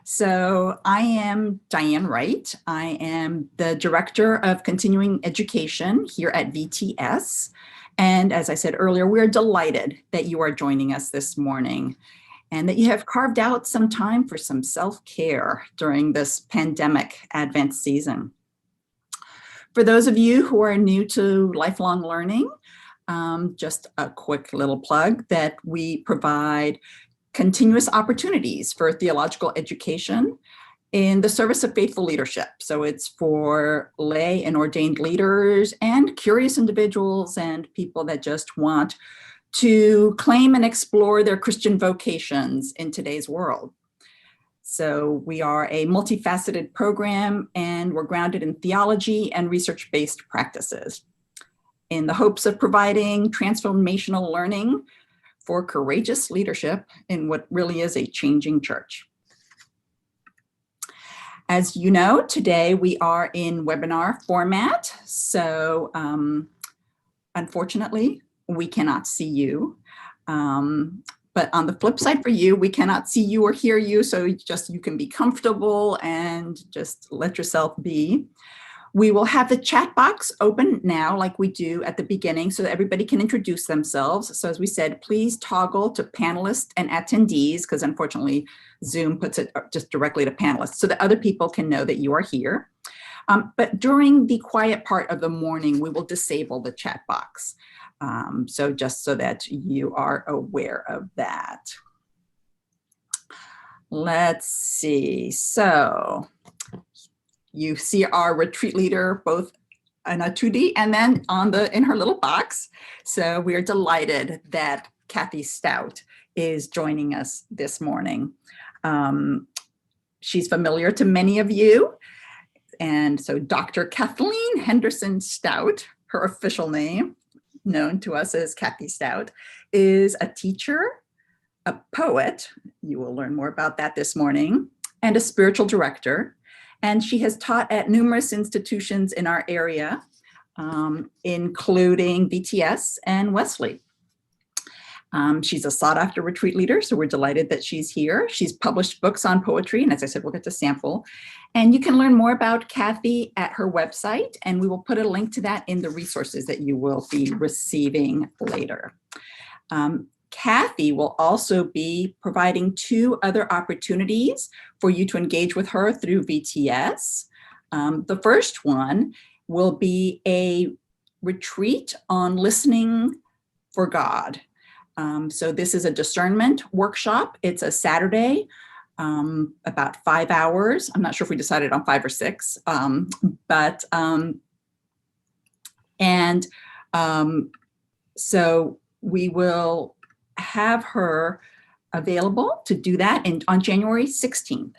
So I am Diane Wright. I am the Director of Continuing Education here at VTS. And as I said earlier, we're delighted that you are joining us this morning and that you have carved out some time for some self-care during this pandemic Advent season. For those of you who are new to lifelong learning, just a quick little plug that we provide continuous opportunities for theological education in the service of faithful leadership. So it's for lay and ordained leaders and curious individuals and people that just want to claim and explore their Christian vocations in today's world. So we are a multifaceted program and we're grounded in theology and research-based practices in the hopes of providing transformational learning for courageous leadership in what really is a changing church. As you know, today we are in webinar format. So unfortunately, we cannot see you. But on the flip side for you, we cannot see you or hear you. So just you can be comfortable and just let yourself be. We will have the chat box open now like we do at the beginning so that everybody can introduce themselves. So as we said, please toggle to panelists and attendees because unfortunately Zoom puts it just directly to panelists so that other people can know that you are here. But during the quiet part of the morning, we will disable the chat box. So just so that you are aware of that. Let's see. So you see our retreat leader both in a 2D and then in her little box. So we are delighted that Kathy Staudt is joining us this morning. She's familiar to many of you. And so Dr. Kathleen Henderson Staudt, her official name, known to us as Kathy Staudt, is a teacher, a poet, you will learn more about that this morning, and a spiritual director. And she has taught at numerous institutions in our area, including VTS and Wesley. She's a sought-after retreat leader, so we're delighted that she's here. She's published books on poetry, and as I said, we'll get to sample. And you can learn more about Kathy at her website, and we will put a link to that in the resources that you will be receiving later. Kathy will also be providing 2 other opportunities for you to engage with her through VTS. The first one will be a retreat on listening for God. So this is a discernment workshop. It's a Saturday, about 5 hours. I'm not sure if we decided on 5 or 6, so we will have her available to do that on January 16th.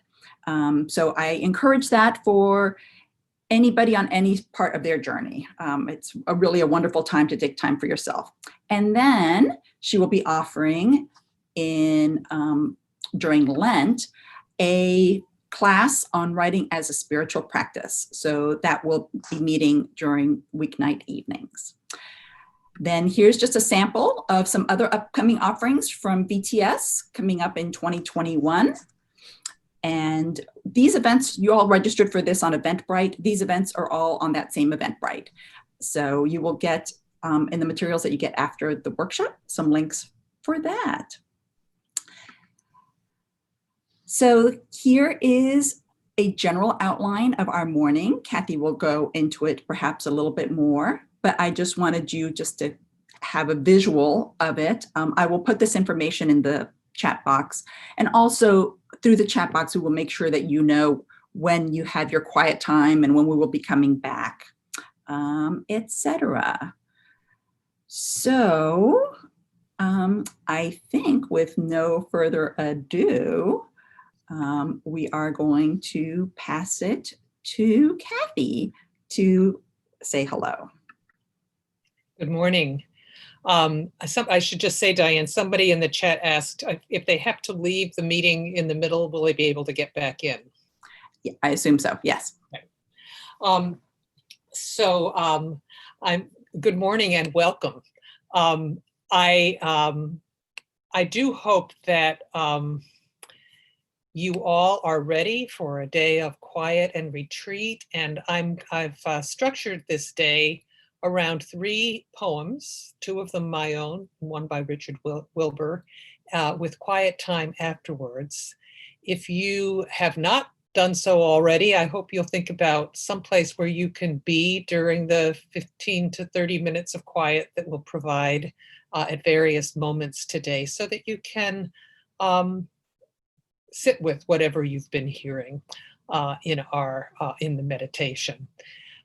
So I encourage that for anybody on any part of their journey. It's really a wonderful time to take time for yourself. And then she will be offering during Lent a class on writing as a spiritual practice. So that will be meeting during weeknight evenings. Then here's just a sample of some other upcoming offerings from VTS coming up in 2021. And these events, you all registered for this on Eventbrite. These events are all on that same Eventbrite. So you will get in the materials that you get after the workshop, some links for that. So here is a general outline of our morning. Kathy will go into it perhaps a little bit more, but I just wanted you just to have a visual of it. I will put this information in the chat box, and also through the chat box, we will make sure that you know when you have your quiet time and when we will be coming back, etc. So I think with no further ado, we are going to pass it to Kathy to say hello. Good morning. I should just say, Diane, somebody in the chat asked if they have to leave the meeting in the middle, will they be able to get back in? Yeah, I assume so, yes. Okay. Good morning and welcome. I do hope that you all are ready for a day of quiet and retreat, and I've structured this day around 3 poems, 2 of them my own, one by Richard Wilbur, with quiet time afterwards. If you have not done so already, I hope you'll think about someplace where you can be during the 15 to 30 minutes of quiet that we'll provide at various moments today, so that you can sit with whatever you've been hearing in the meditation.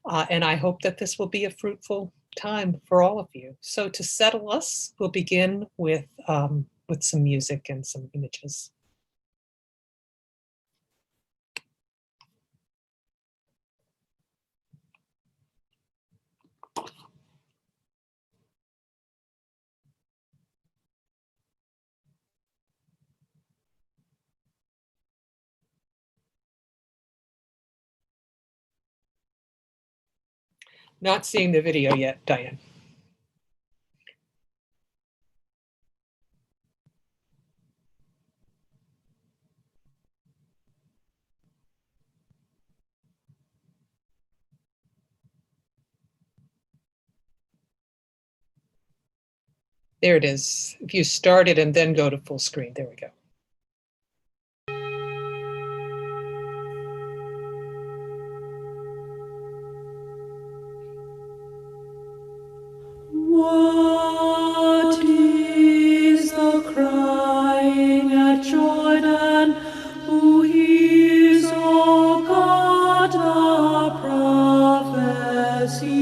And I hope that this will be a fruitful time for all of you. So to settle us, we'll begin with some music and some images. Not seeing the video yet, Diane. There it is. If you start it and then go to full screen, there we go. What is the crying at Jordan? Who hears, O God, the prophecy?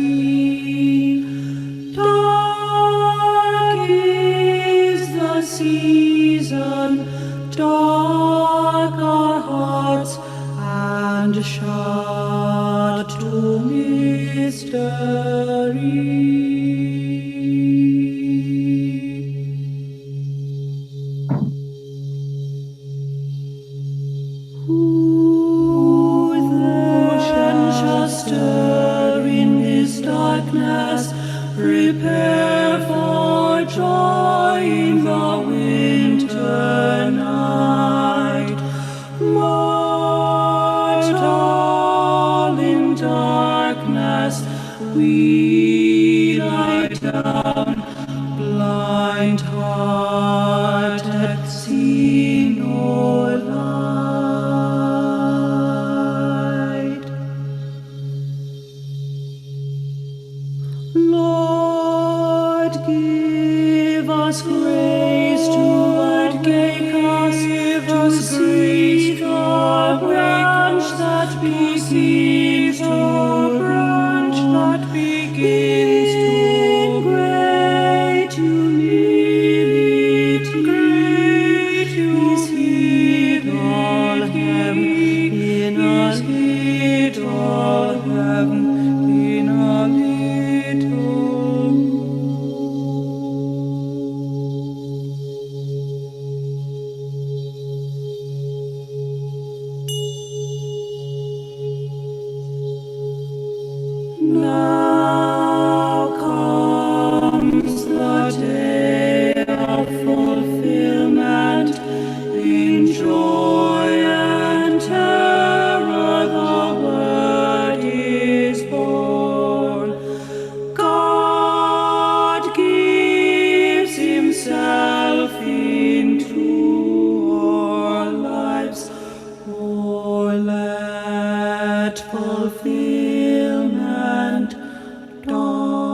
Dark is the season, dark our hearts, and shut to mystery. Who then shall stir in this darkness, prepare for joy in the winter night? Mortal in darkness, we lie down, blind-hearted, see no light. Lord, give us grace to engage us, to see the branch that begins to great humility, is hid all heaven in a little heaven, in a little. Now comes the day of fulfillment. In joy and terror the word is born. God gives himself into our lives. Oh, let fulfillment dawn.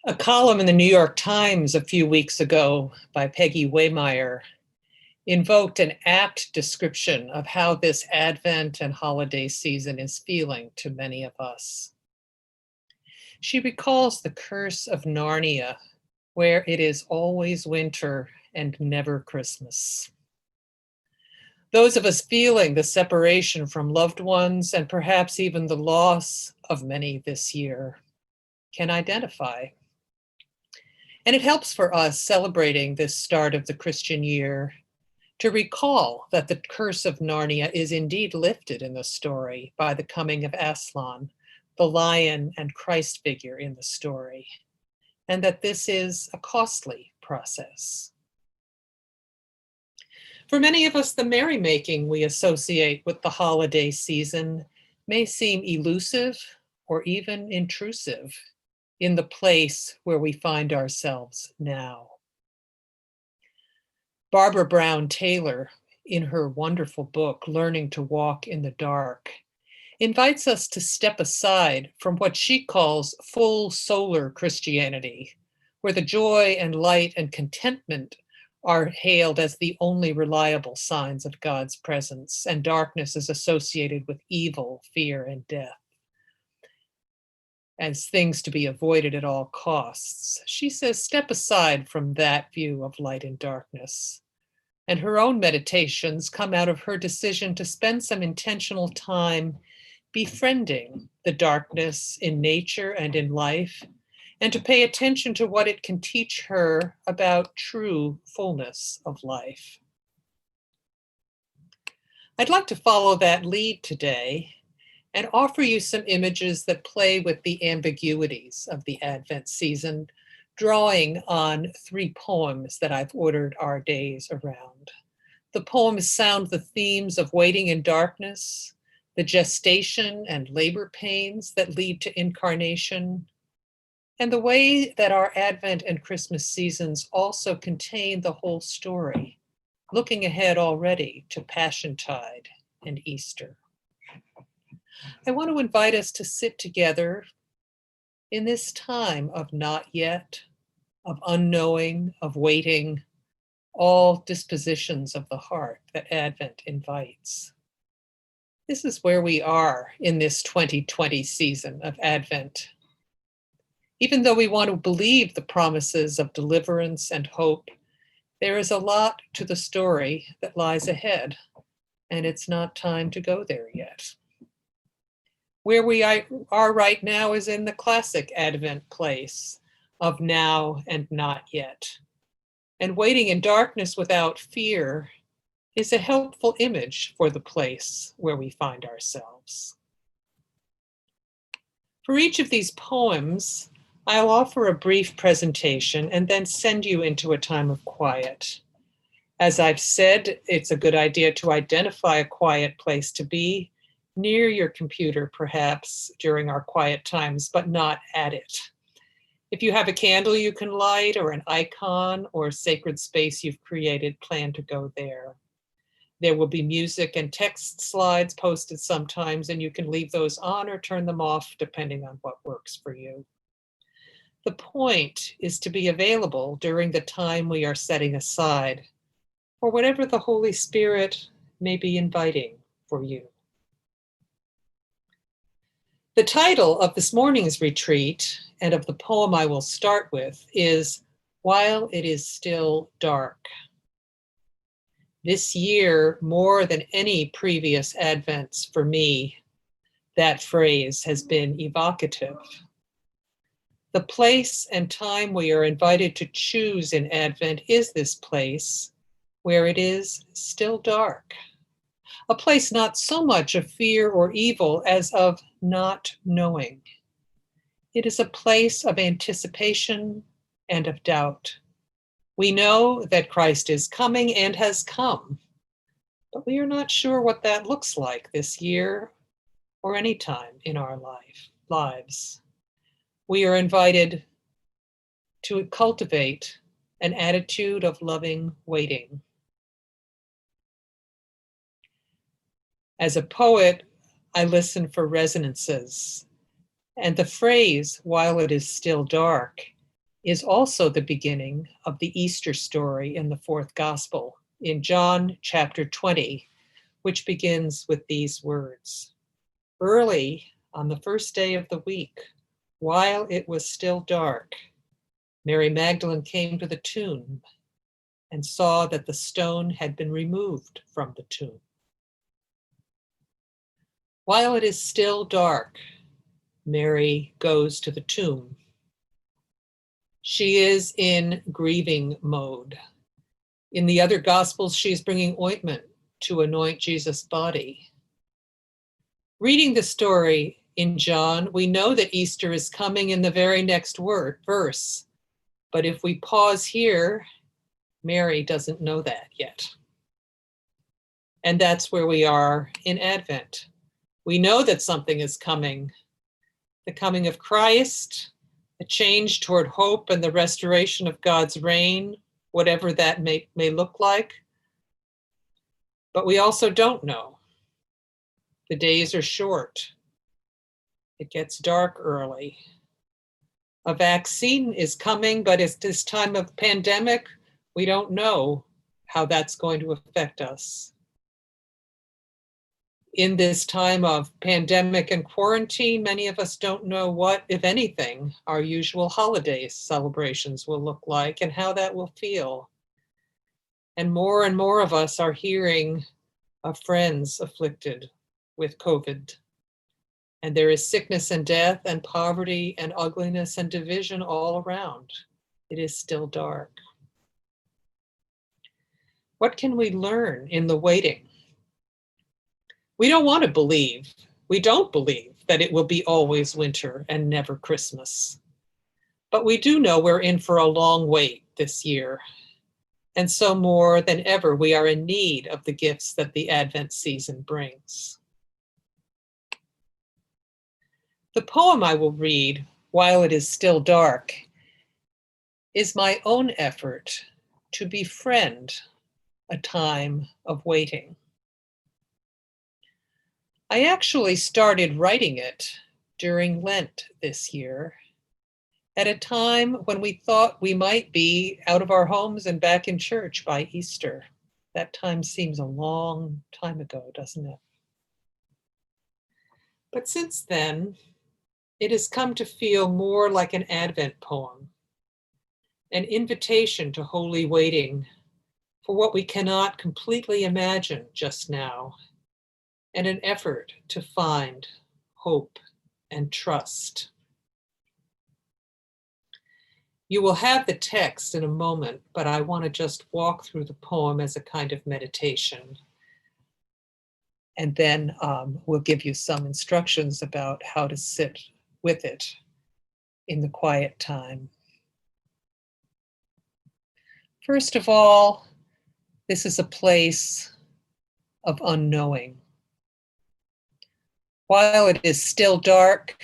A column in the New York Times a few weeks ago by Peggy Waymeyer invoked an apt description of how this Advent and holiday season is feeling to many of us. She recalls the curse of Narnia, where it is always winter and never Christmas. Those of us feeling the separation from loved ones and perhaps even the loss of many this year can identify. And it helps for us celebrating this start of the Christian year to recall that the curse of Narnia is indeed lifted in the story by the coming of Aslan, the lion and Christ figure in the story, and that this is a costly process. For many of us, the merrymaking we associate with the holiday season may seem elusive or even intrusive in the place where we find ourselves now. Barbara Brown Taylor, in her wonderful book, Learning to Walk in the Dark, invites us to step aside from what she calls full solar Christianity, where the joy and light and contentment are hailed as the only reliable signs of God's presence, and darkness is associated with evil, fear, and death as things to be avoided at all costs. She says, step aside from that view of light and darkness. And her own meditations come out of her decision to spend some intentional time befriending the darkness in nature and in life, and to pay attention to what it can teach her about true fullness of life. I'd like to follow that lead today and offer you some images that play with the ambiguities of the Advent season, drawing on 3 poems that I've ordered our days around. The poems sound the themes of waiting in darkness, the gestation and labor pains that lead to incarnation, and the way that our Advent and Christmas seasons also contain the whole story, looking ahead already to Passiontide and Easter. I want to invite us to sit together in this time of not yet, of unknowing, of waiting, all dispositions of the heart that Advent invites. This is where we are in this 2020 season of Advent. Even though we want to believe the promises of deliverance and hope, there is a lot to the story that lies ahead, and it's not time to go there yet. Where we are right now is in the classic Advent place of now and not yet. And waiting in darkness without fear is a helpful image for the place where we find ourselves. For each of these poems, I'll offer a brief presentation and then send you into a time of quiet. As I've said, it's a good idea to identify a quiet place to be, near your computer perhaps during our quiet times, but not at it. If you have a candle you can light or an icon or sacred space you've created, plan to go there. There will be music and text slides posted sometimes, and you can leave those on or turn them off depending on what works for you. The point is to be available during the time we are setting aside for whatever the Holy Spirit may be inviting for you. The title of this morning's retreat and of the poem I will start with is While It Is Still Dark. This year, more than any previous Advents for me, that phrase has been evocative. The place and time we are invited to choose in Advent is this place where it is still dark. A place not so much of fear or evil as of not knowing. It is a place of anticipation and of doubt. We know that Christ is coming and has come, but we are not sure what that looks like this year or any time in our lives. We are invited to cultivate an attitude of loving waiting. As a poet, I listen for resonances, and the phrase, while it is still dark, is also the beginning of the Easter story in the 4th Gospel, in John chapter 20, which begins with these words. Early on the first day of the week, while it was still dark, Mary Magdalene came to the tomb and saw that the stone had been removed from the tomb. While it is still dark, Mary goes to the tomb. She is in grieving mode. In the other Gospels, she's bringing ointment to anoint Jesus' body. Reading the story in John, we know that Easter is coming in the very next verse. But if we pause here, Mary doesn't know that yet. And that's where we are in Advent. We know that something is coming. The coming of Christ, a change toward hope and the restoration of God's reign, whatever that may look like. But we also don't know. The days are short. It gets dark early. A vaccine is coming, but at this time of pandemic, we don't know how that's going to affect us. In this time of pandemic and quarantine, many of us don't know what, if anything, our usual holiday celebrations will look like and how that will feel. And more of us are hearing of friends afflicted with COVID. And there is sickness and death and poverty and ugliness and division all around. It is still dark. What can we learn in the waiting? We don't want to believe. We don't believe that it will be always winter and never Christmas. But we do know we're in for a long wait this year. And so more than ever, we are in need of the gifts that the Advent season brings. The poem I will read, While It Is Still Dark, is my own effort to befriend a time of waiting. I actually started writing it during Lent this year, at a time when we thought we might be out of our homes and back in church by Easter. That time seems a long time ago, doesn't it? But since then, it has come to feel more like an Advent poem, an invitation to holy waiting for what we cannot completely imagine just now, and an effort to find hope and trust. You will have the text in a moment, but I want to just walk through the poem as a kind of meditation. And then we'll give you some instructions about how to sit with it in the quiet time. First of all, this is a place of unknowing. While it is still dark,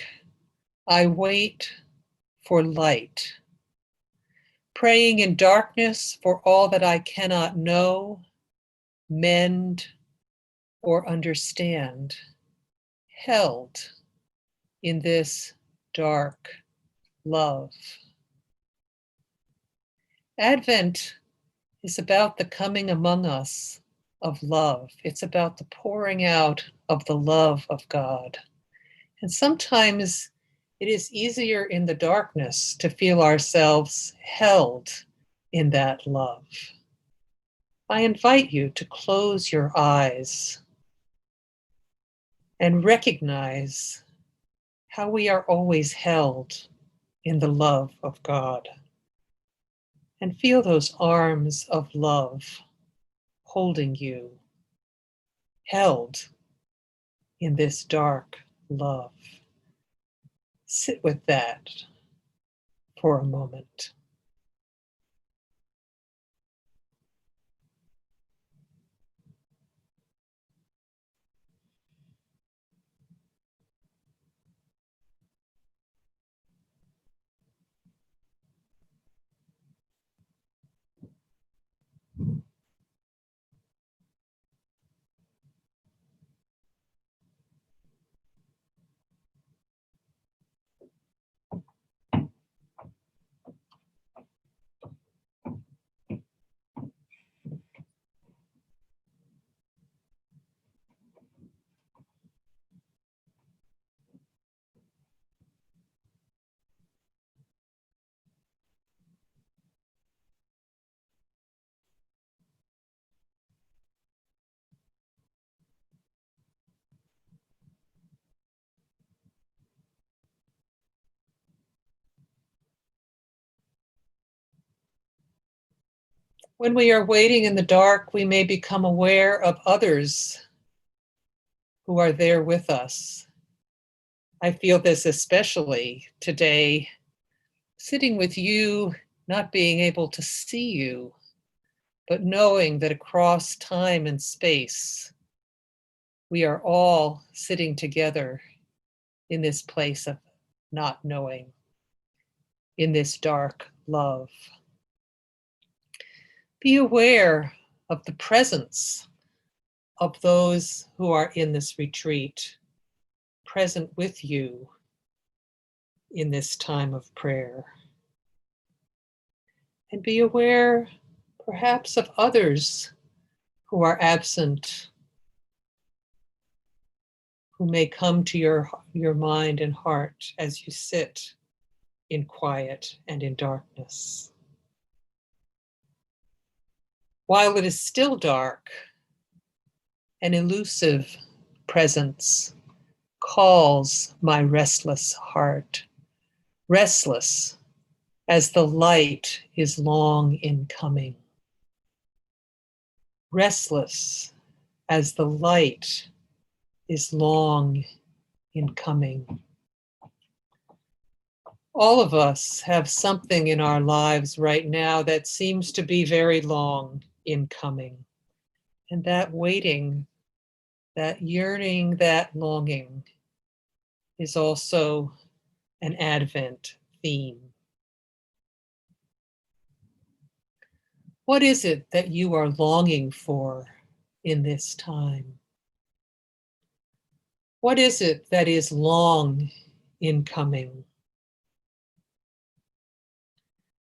I wait for light, praying in darkness for all that I cannot know, mend, or understand, held in this dark love. Advent is about the coming among us of love. It's about the pouring out of the love of God. And sometimes it is easier in the darkness to feel ourselves held in that love. I invite you to close your eyes and recognize how we are always held in the love of God. And feel those arms of love holding you, held in this dark love. Sit with that for a moment. When we are waiting in the dark, we may become aware of others who are there with us. I feel this especially today, sitting with you, not being able to see you, but knowing that across time and space, we are all sitting together in this place of not knowing, in this dark love. Be aware of the presence of those who are in this retreat, present with you in this time of prayer. And be aware perhaps of others who are absent, who may come to your mind and heart as you sit in quiet and in darkness. While it is still dark, an elusive presence calls my restless heart, restless as the light is long in coming, restless as the light is long in coming. All of us have something in our lives right now that seems to be very long in coming. And that waiting, that yearning, that longing is also an Advent theme. What is it that you are longing for in this time? What is it that is long in coming?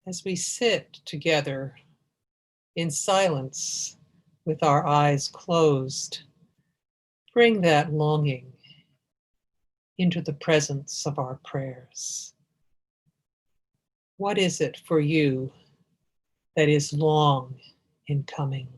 As we sit together in silence with our eyes closed, bring that longing into the presence of our prayers. What is it for you that is long in coming?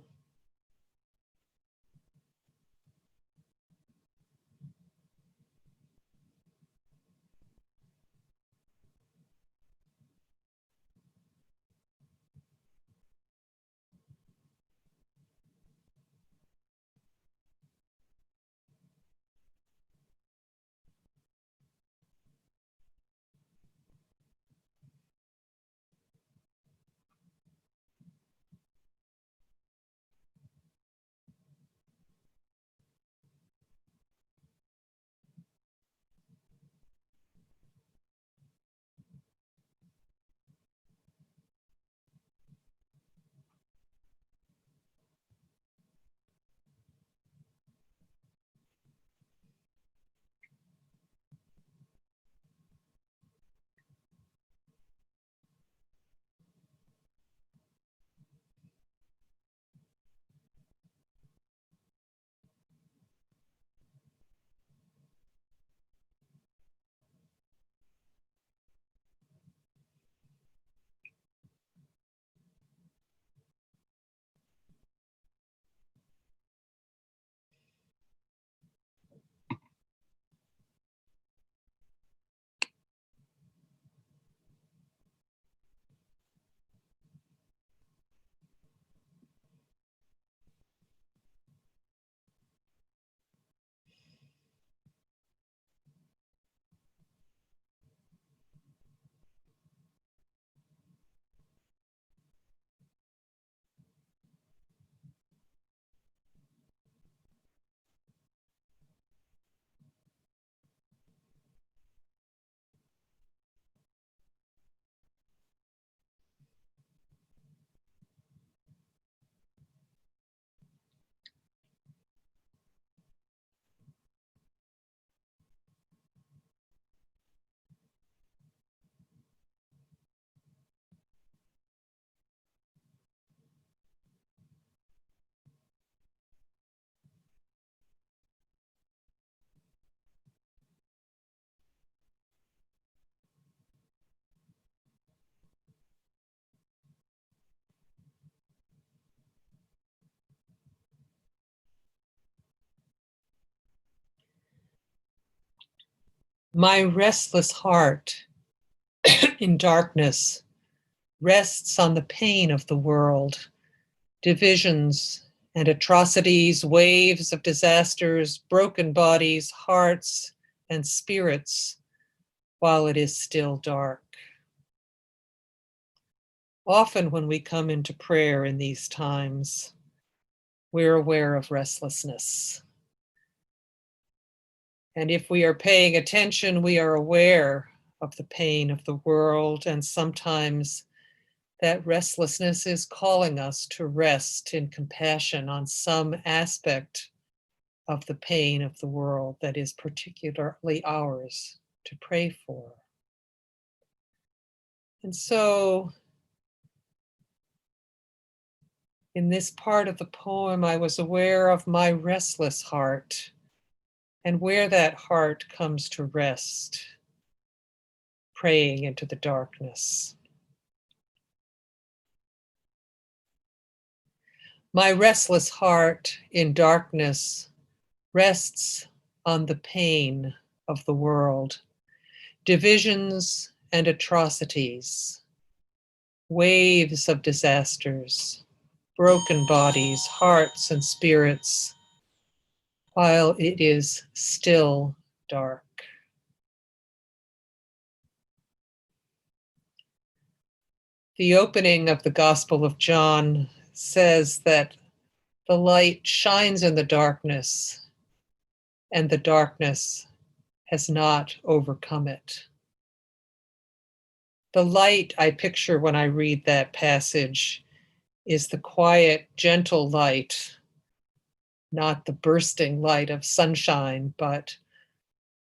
My restless heart in darkness rests on the pain of the world divisions and atrocities, waves of disasters, broken bodies, hearts, and spirits, while it is still dark. Often when we come into prayer in these times, we're aware of restlessness. And if we are paying attention, we are aware of the pain of the world, and sometimes that restlessness is calling us to rest in compassion on some aspect of the pain of the world that is particularly ours to pray for. And so, in this part of the poem, I was aware of my restless heart and where that heart comes to rest, praying into the darkness. My restless heart in darkness rests on the pain of the world, divisions and atrocities, waves of disasters, broken bodies, hearts and spirits, while it is still dark. The opening of the Gospel of John says that the light shines in the darkness, and the darkness has not overcome it. The light I picture when I read that passage is the quiet, gentle light, not the bursting light of sunshine, but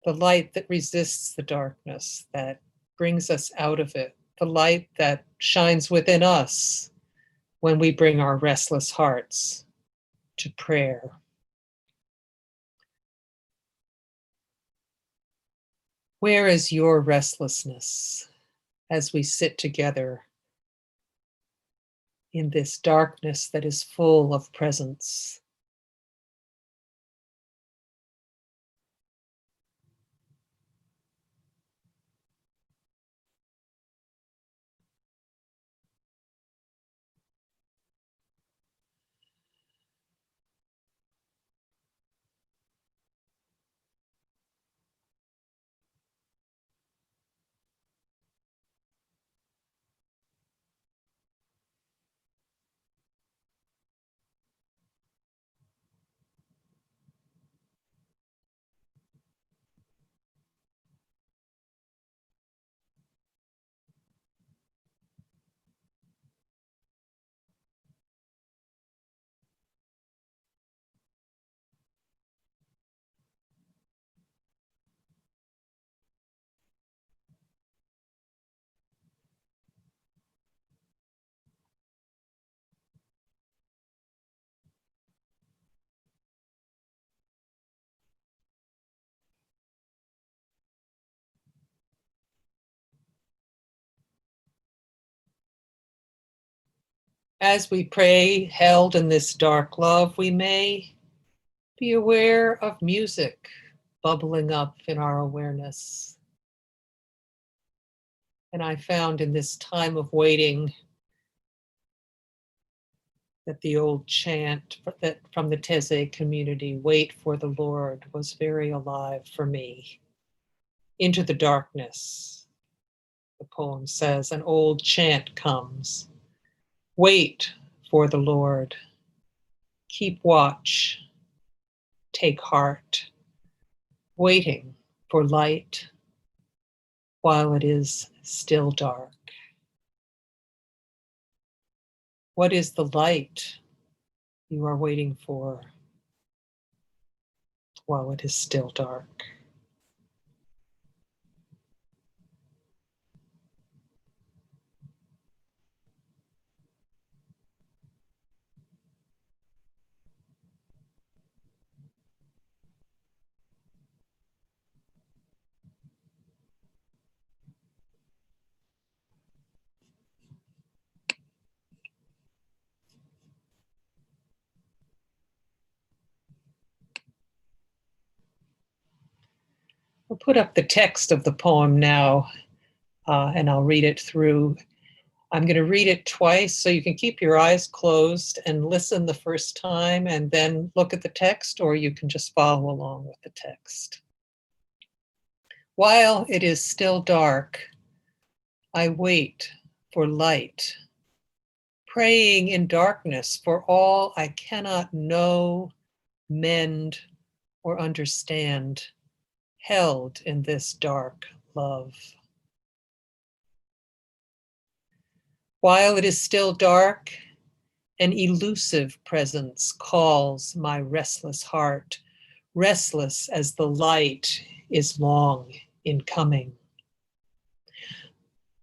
the light that resists the darkness, that brings us out of it, the light that shines within us when we bring our restless hearts to prayer. Where is your restlessness as we sit together in this darkness that is full of presence? As we pray, held in this dark love, we may be aware of music bubbling up in our awareness. And I found in this time of waiting that the old chant that from the Teze community, "Wait for the Lord," was very alive for me. Into the darkness, the poem says, an old chant comes. Wait for the Lord. Keep watch. Take heart. Waiting for light while it is still dark. What is the light you are waiting for while it is still dark? We'll put up the text of the poem now, and I'll read it through. I'm going to read it twice so you can keep your eyes closed and listen the first time and then look at the text, or you can just follow along with the text. While it is still dark, I wait for light, praying in darkness for all I cannot know, mend, or understand, held in this dark love. While it is still dark, an elusive presence calls my restless heart, restless as the light is long in coming.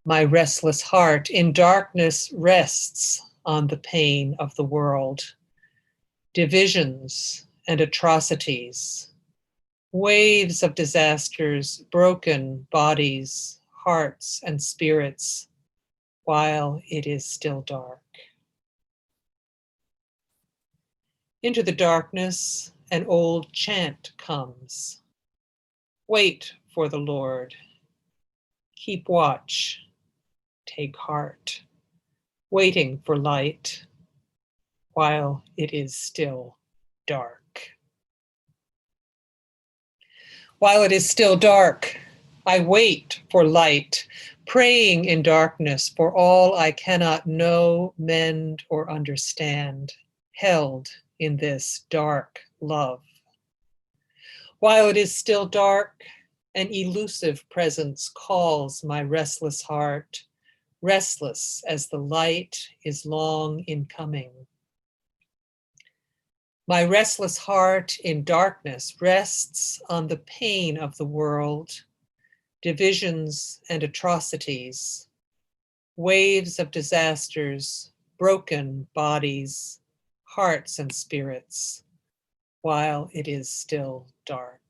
My restless heart in darkness rests on the pain of the world, divisions and atrocities, waves of disasters, broken bodies, hearts, and spirits, while it is still dark. Into the darkness, an old chant comes. Wait for the Lord. Keep watch. Take heart. Waiting for light while it is still dark. While it is still dark, I wait for light, praying in darkness for all I cannot know, mend, or understand, held in this dark love. While it is still dark, an elusive presence calls my restless heart, restless as the light is long in coming. My restless heart in darkness rests on the pain of the world, divisions and atrocities, waves of disasters, broken bodies, hearts and spirits, while it is still dark.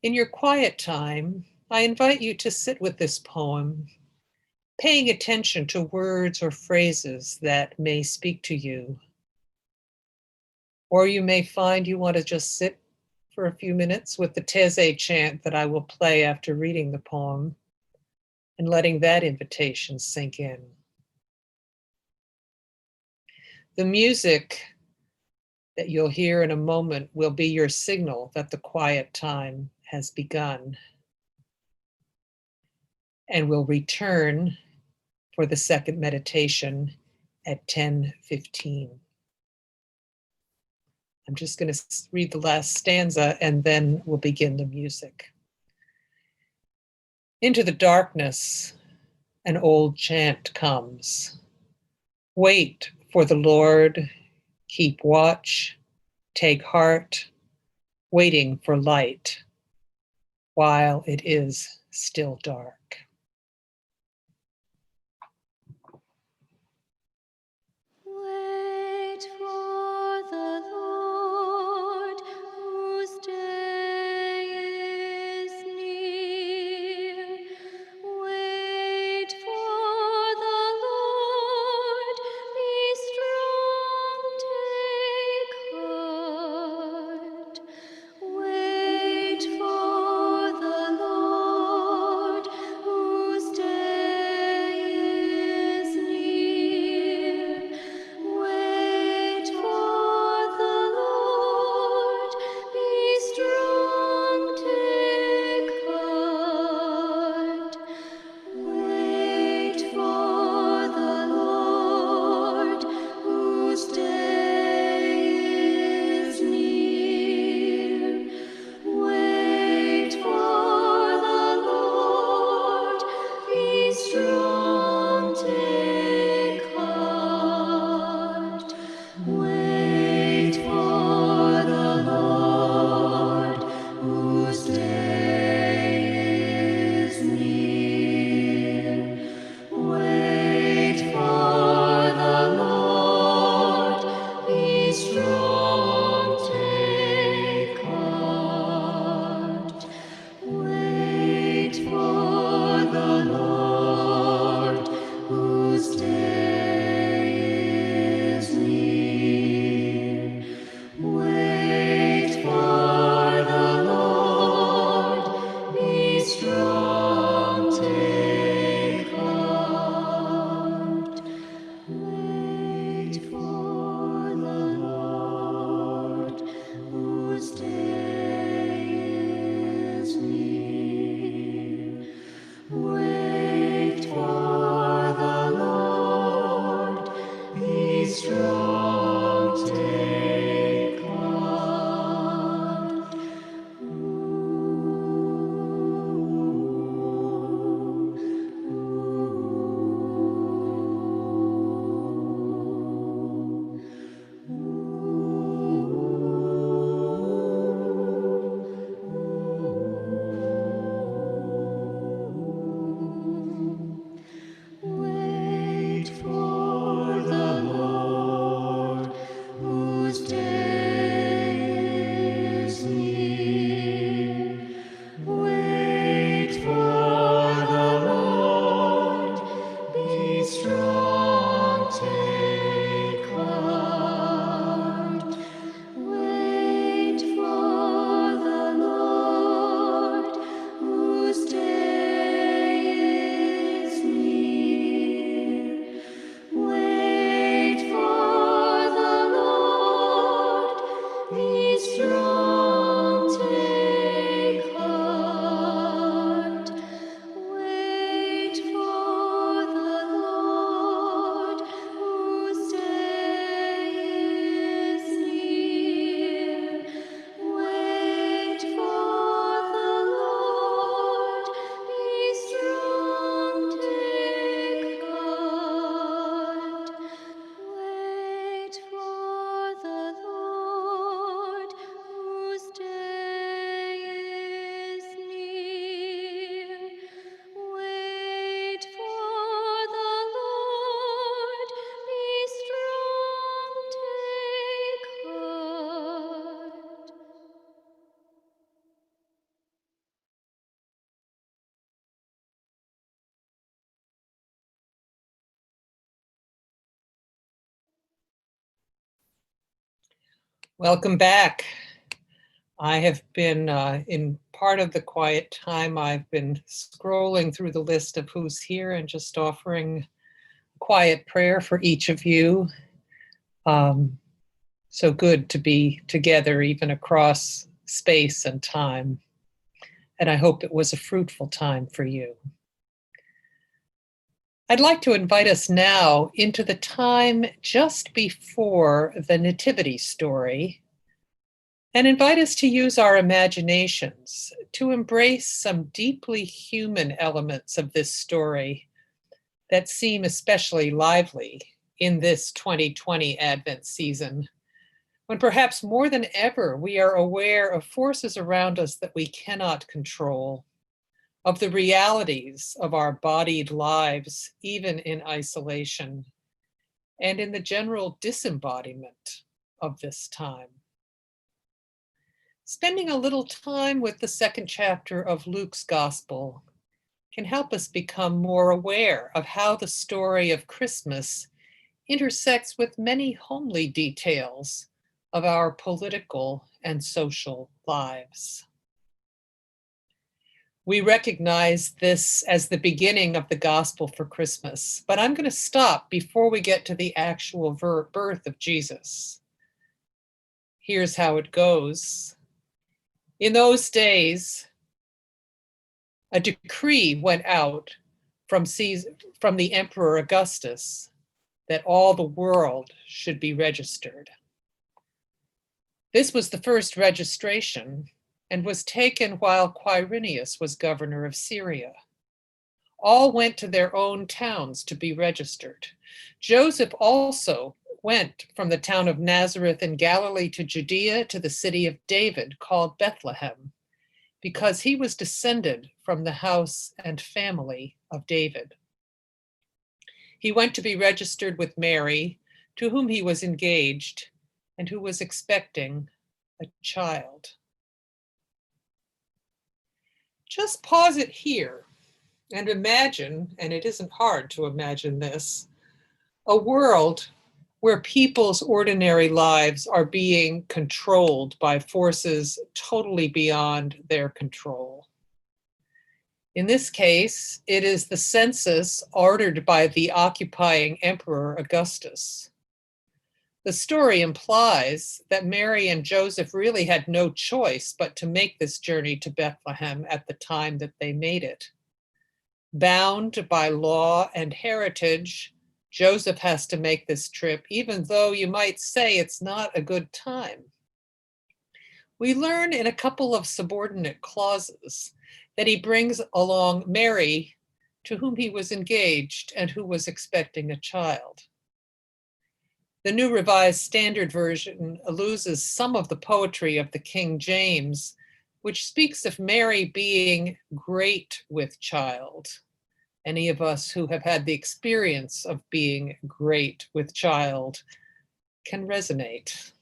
In your quiet time, I invite you to sit with this poem, paying attention to words or phrases that may speak to you. Or you may find you want to just sit for a few minutes with the Teze chant that I will play after reading the poem and letting that invitation sink in. The music that you'll hear in a moment will be your signal that the quiet time has begun, and we'll return for the second meditation at 10:15. I'm just going to read the last stanza and then we'll begin the music. Into the darkness, an old chant comes. Wait for the Lord, keep watch, take heart, waiting for light, while it is still dark. Wait for the Lord, whose day is near. Wait for the Lord, be strong, take heart. Wait for the Lord, whose Welcome back. I have been, in part of the quiet time, I've been scrolling through the list of who's here and just offering quiet prayer for each of you. So good to be together, even across space and time. And I hope it was a fruitful time for you. I'd like to invite us now into the time just before the Nativity story and invite us to use our imaginations to embrace some deeply human elements of this story that seem especially lively in this 2020 Advent season, when perhaps more than ever we are aware of forces around us that we cannot control, of the realities of our bodied lives, even in isolation, and in the general disembodiment of this time. Spending a little time with the second chapter of Luke's Gospel can help us become more aware of how the story of Christmas intersects with many homely details of our political and social lives. We recognize this as the beginning of the gospel for Christmas, but I'm going to stop before we get to the actual birth of Jesus. Here's how it goes. In those days, a decree went out from the Emperor Augustus that all the world should be registered. This was the first registration and was taken while Quirinius was governor of Syria. All went to their own towns to be registered. Joseph also went from the town of Nazareth in Galilee to Judea to the city of David called Bethlehem, because he was descended from the house and family of David. He went to be registered with Mary, to whom he was engaged and who was expecting a child. Just pause it here and imagine, and it isn't hard to imagine this, a world where people's ordinary lives are being controlled by forces totally beyond their control. In this case, it is the census ordered by the occupying Emperor Augustus. The story implies that Mary and Joseph really had no choice but to make this journey to Bethlehem at the time that they made it. Bound by law and heritage, Joseph has to make this trip, even though you might say it's not a good time. We learn in a couple of subordinate clauses that he brings along Mary, to whom he was engaged and who was expecting a child. The New Revised Standard Version loses some of the poetry of the King James, which speaks of Mary being great with child. Any of us who have had the experience of being great with child can resonate.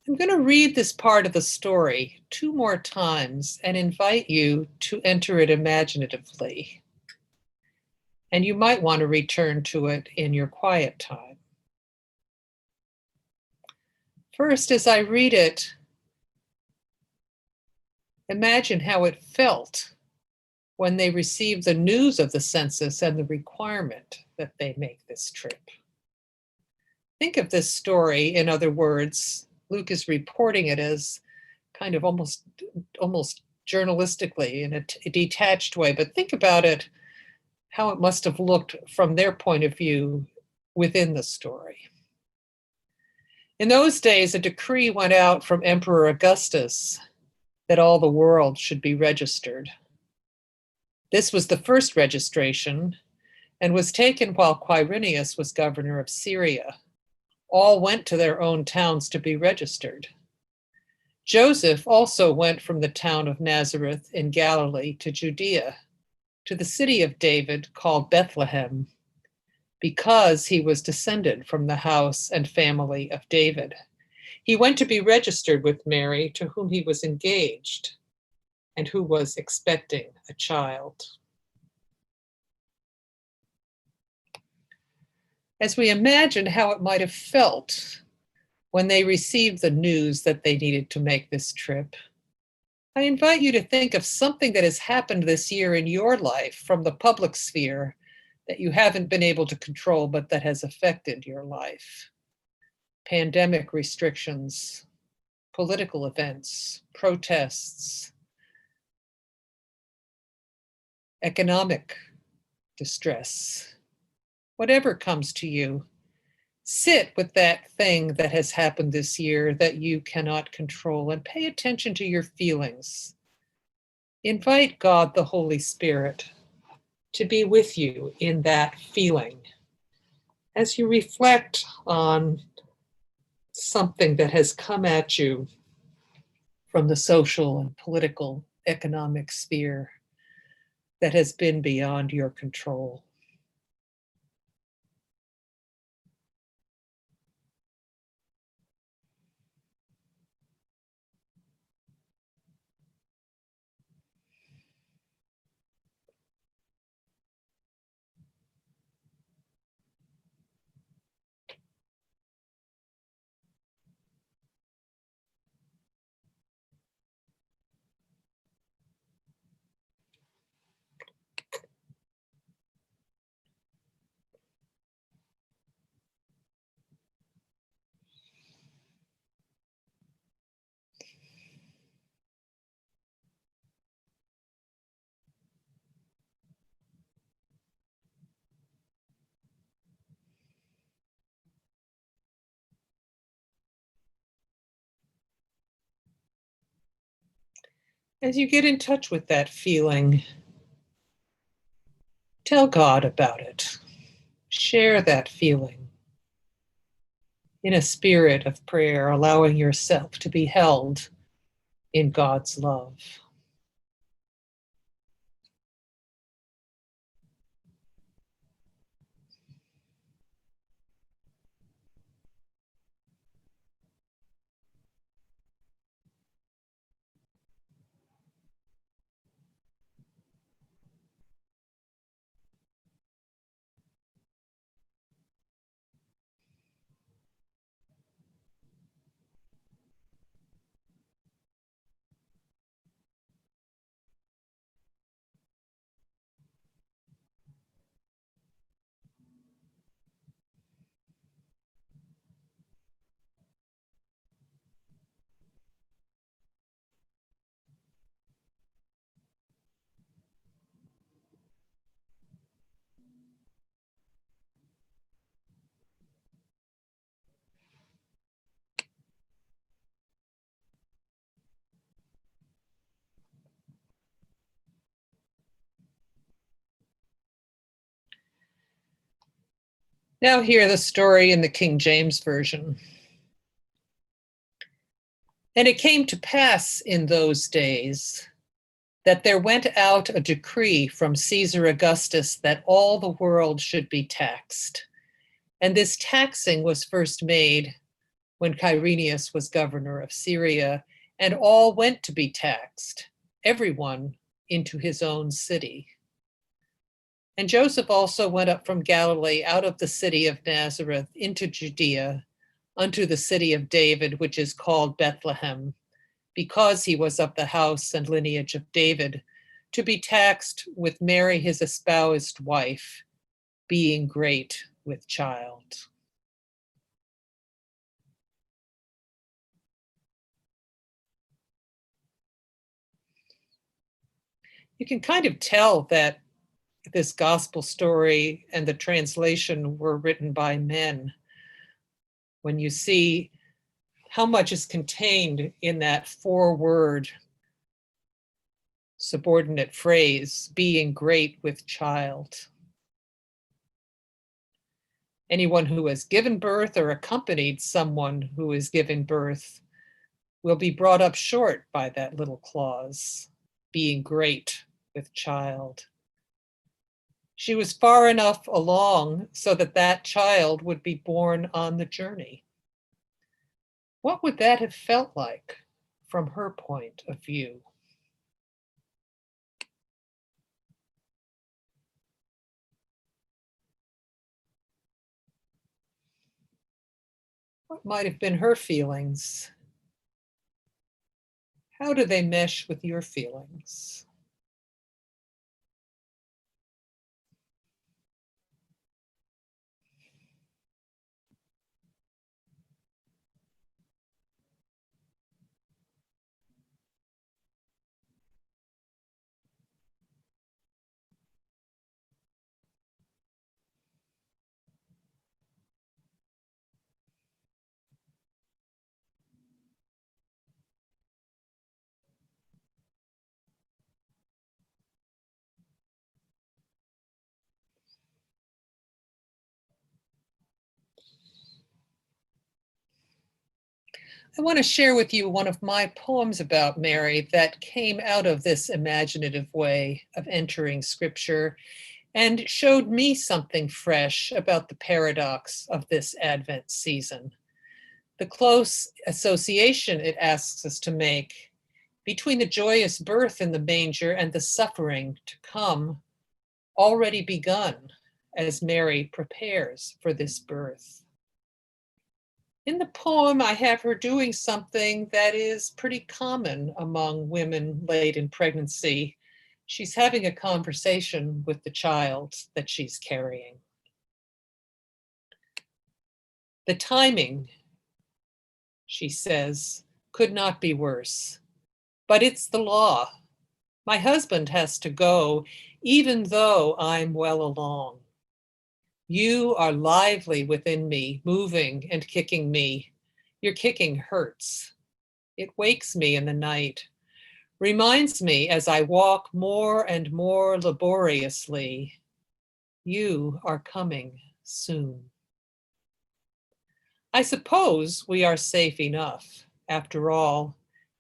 I'm going to read this part of the story 2 more times and invite you to enter it imaginatively. And you might want to return to it in your quiet time. First, as I read it, imagine how it felt when they received the news of the census and the requirement that they make this trip. Think of this story, in other words, Luke is reporting it as kind of almost journalistically in a detached way, but think about it, how it must have looked from their point of view within the story. In those days, a decree went out from Emperor Augustus that all the world should be registered. This was the first registration and was taken while Quirinius was governor of Syria. All went to their own towns to be registered. Joseph also went from the town of Nazareth in Galilee to Judea, to the city of David called Bethlehem, because he was descended from the house and family of David. He went to be registered with Mary, to whom he was engaged and who was expecting a child. As we imagine how it might have felt when they received the news that they needed to make this trip. I invite you to think of something that has happened this year in your life from the public sphere that you haven't been able to control, but that has affected your life. Pandemic restrictions, political events, protests, economic distress, whatever comes to you. Sit with that thing that has happened this year that you cannot control and pay attention to your feelings. Invite God, the Holy Spirit, to be with you in that feeling as you reflect on something that has come at you from the social and political, economic sphere that has been beyond your control. As you get in touch with that feeling, tell God about it. Share that feeling in a spirit of prayer, allowing yourself to be held in God's love. Now hear the story in the King James Version. And it came to pass in those days that there went out a decree from Caesar Augustus that all the world should be taxed. And this taxing was first made when Quirinius was governor of Syria, and all went to be taxed, everyone into his own city. And Joseph also went up from Galilee out of the city of Nazareth into Judea, unto the city of David, which is called Bethlehem, because he was of the house and lineage of David, to be taxed with Mary his espoused wife, being great with child. You can kind of tell that this gospel story and the translation were written by men when you see how much is contained in that four-word subordinate phrase, being great with child. Anyone who has given birth or accompanied someone who is giving birth will be brought up short by that little clause, being great with child. She was far enough along so that that child would be born on the journey. What would that have felt like from her point of view? What might have been her feelings? How do they mesh with your feelings? I want to share with you one of my poems about Mary that came out of this imaginative way of entering scripture and showed me something fresh about the paradox of this Advent season. The close association it asks us to make between the joyous birth in the manger and the suffering to come, already begun as Mary prepares for this birth. In the poem, I have her doing something that is pretty common among women late in pregnancy. She's having a conversation with the child that she's carrying. The timing, she says, could not be worse, but it's the law. My husband has to go, even though I'm well along. You are lively within me, moving and kicking me. Your kicking hurts. It wakes me in the night, reminds me as I walk more and more laboriously, you are coming soon. I suppose we are safe enough. After all,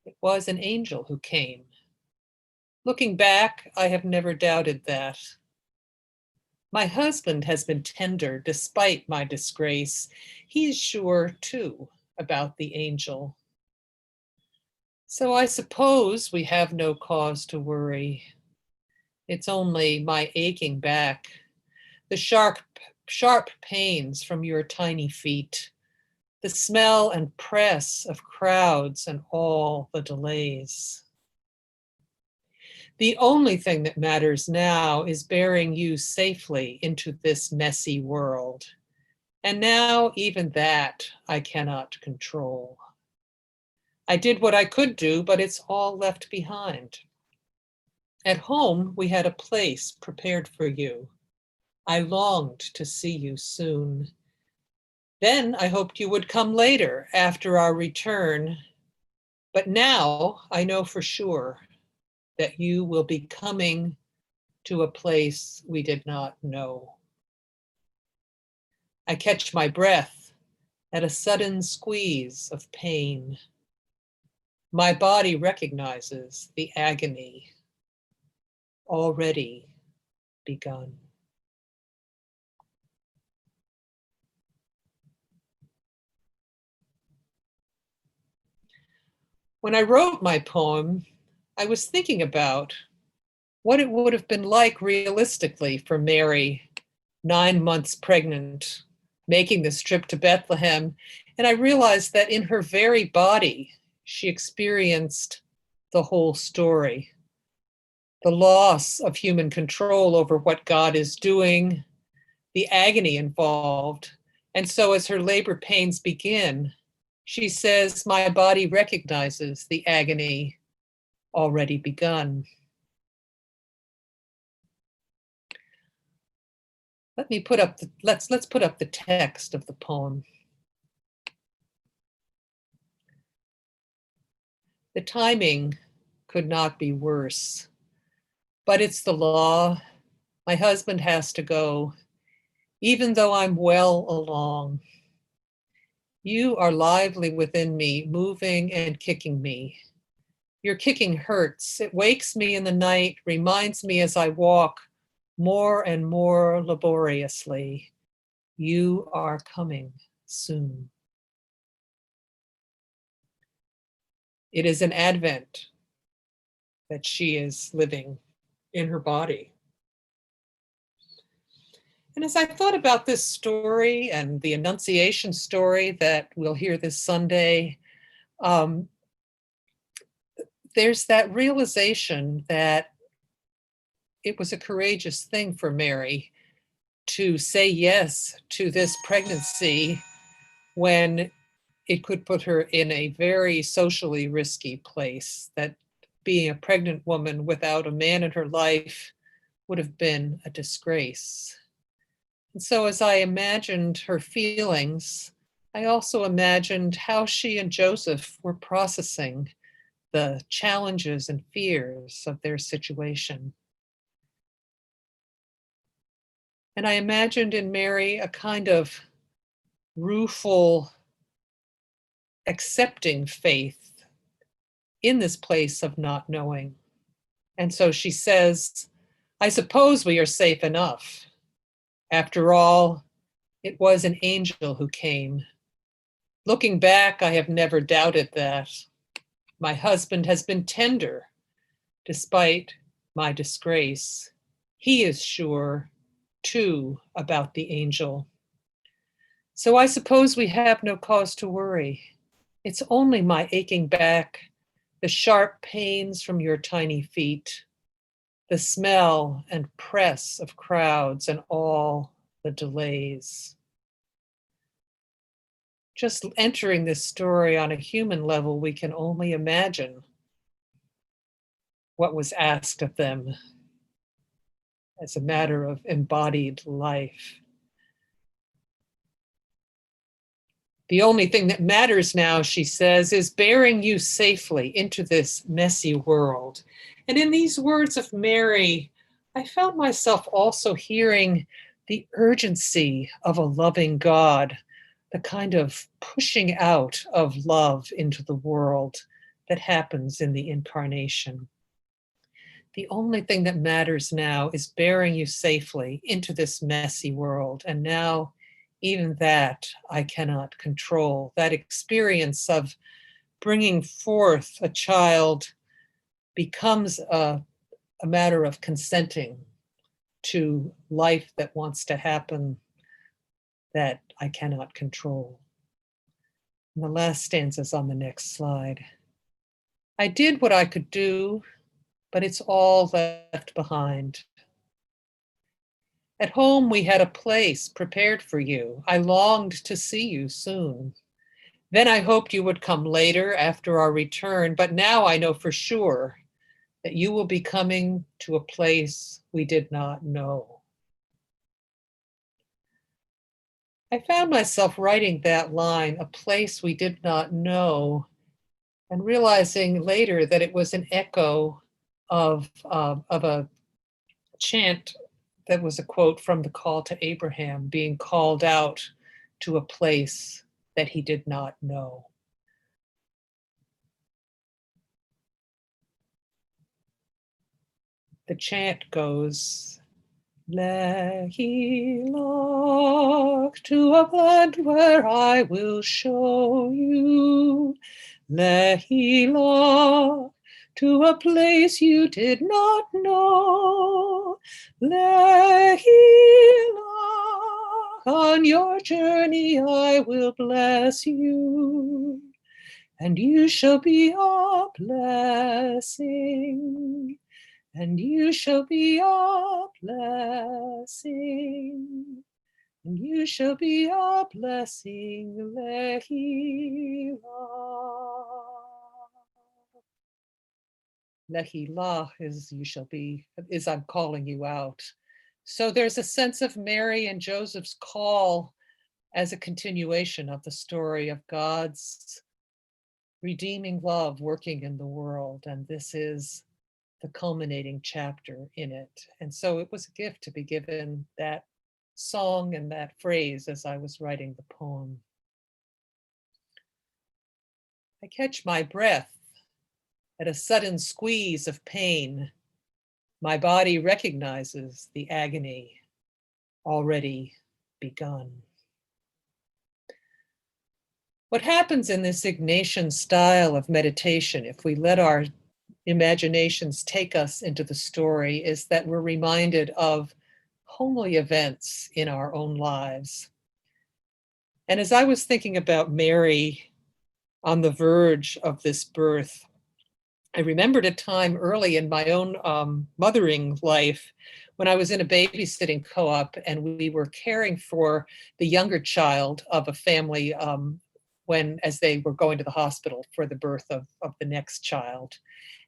it was an angel who came. Looking back, I have never doubted that. My husband has been tender despite my disgrace. He is sure, too, about the angel. So I suppose we have no cause to worry. It's only my aching back, the sharp pains from your tiny feet, the smell and press of crowds and all the delays. The only thing that matters now is bearing you safely into this messy world. And now even that I cannot control. I did what I could do, but it's all left behind. At home, we had a place prepared for you. I longed to see you soon. Then I hoped you would come later after our return. But now I know for sure that you will be coming to a place we did not know. I catch my breath at a sudden squeeze of pain. My body recognizes the agony already begun. When I wrote my poem, I was thinking about what it would have been like realistically for Mary, 9 months pregnant, making this trip to Bethlehem. And I realized that in her very body, she experienced the whole story. The loss of human control over what God is doing, the agony involved. And so as her labor pains begin, she says, my body recognizes the agony already begun. Let's put up the text of the poem. The timing could not be worse, but it's the law. My husband has to go, even though I'm well along. You are lively within me, moving and kicking me. Your kicking hurts. It wakes me in the night, reminds me as I walk more and more laboriously. You are coming soon. It is an Advent that she is living in her body. And as I thought about this story and the Annunciation story that we'll hear this Sunday, there's that realization that it was a courageous thing for Mary to say yes to this pregnancy when it could put her in a very socially risky place, that being a pregnant woman without a man in her life would have been a disgrace. And so as I imagined her feelings, I also imagined how she and Joseph were processing the challenges and fears of their situation. And I imagined in Mary a kind of rueful, accepting faith in this place of not knowing. And so she says, I suppose we are safe enough. After all, it was an angel who came. Looking back, I have never doubted that. My husband has been tender, despite my disgrace. He is sure, too, about the angel. So I suppose we have no cause to worry. It's only my aching back, the sharp pains from your tiny feet, the smell and press of crowds and all the delays. Just entering this story on a human level, we can only imagine what was asked of them as a matter of embodied life. The only thing that matters now, she says, is bearing you safely into this messy world. And in these words of Mary, I found myself also hearing the urgency of a loving God, the kind of pushing out of love into the world that happens in the incarnation. The only thing that matters now is bearing you safely into this messy world. And now, even that I cannot control. That experience of bringing forth a child becomes a matter of consenting to life that wants to happen that I cannot control. And the last stanza is on the next slide. I did what I could do, but it's all left behind. At home, we had a place prepared for you. I longed to see you soon. Then I hoped you would come later after our return, but now I know for sure that you will be coming to a place we did not know. I found myself writing that line, a place we did not know, and realizing later that it was an echo of a chant that was a quote from the call to Abraham, being called out to a place that he did not know. The chant goes, Lehilach, to a land where I will show you. Lehilach, to a place you did not know. Lehilach, on your journey I will bless you, and you shall be a blessing. And you shall be a blessing, and you shall be a blessing, Lehilach. Lehilach is you shall be, is I'm calling you out. So there's a sense of Mary and Joseph's call as a continuation of the story of God's redeeming love working in the world. And this is the culminating chapter in it. And so it was a gift to be given that song and that phrase as I was writing the poem. I catch my breath at a sudden squeeze of pain. My body recognizes the agony already begun. What happens in this Ignatian style of meditation, if we let our imaginations take us into the story, is that we're reminded of homely events in our own lives. And as I was thinking about Mary on the verge of this birth, I remembered a time early in my own mothering life when I was in a babysitting co-op and we were caring for the younger child of a family as they were going to the hospital for the birth of the next child.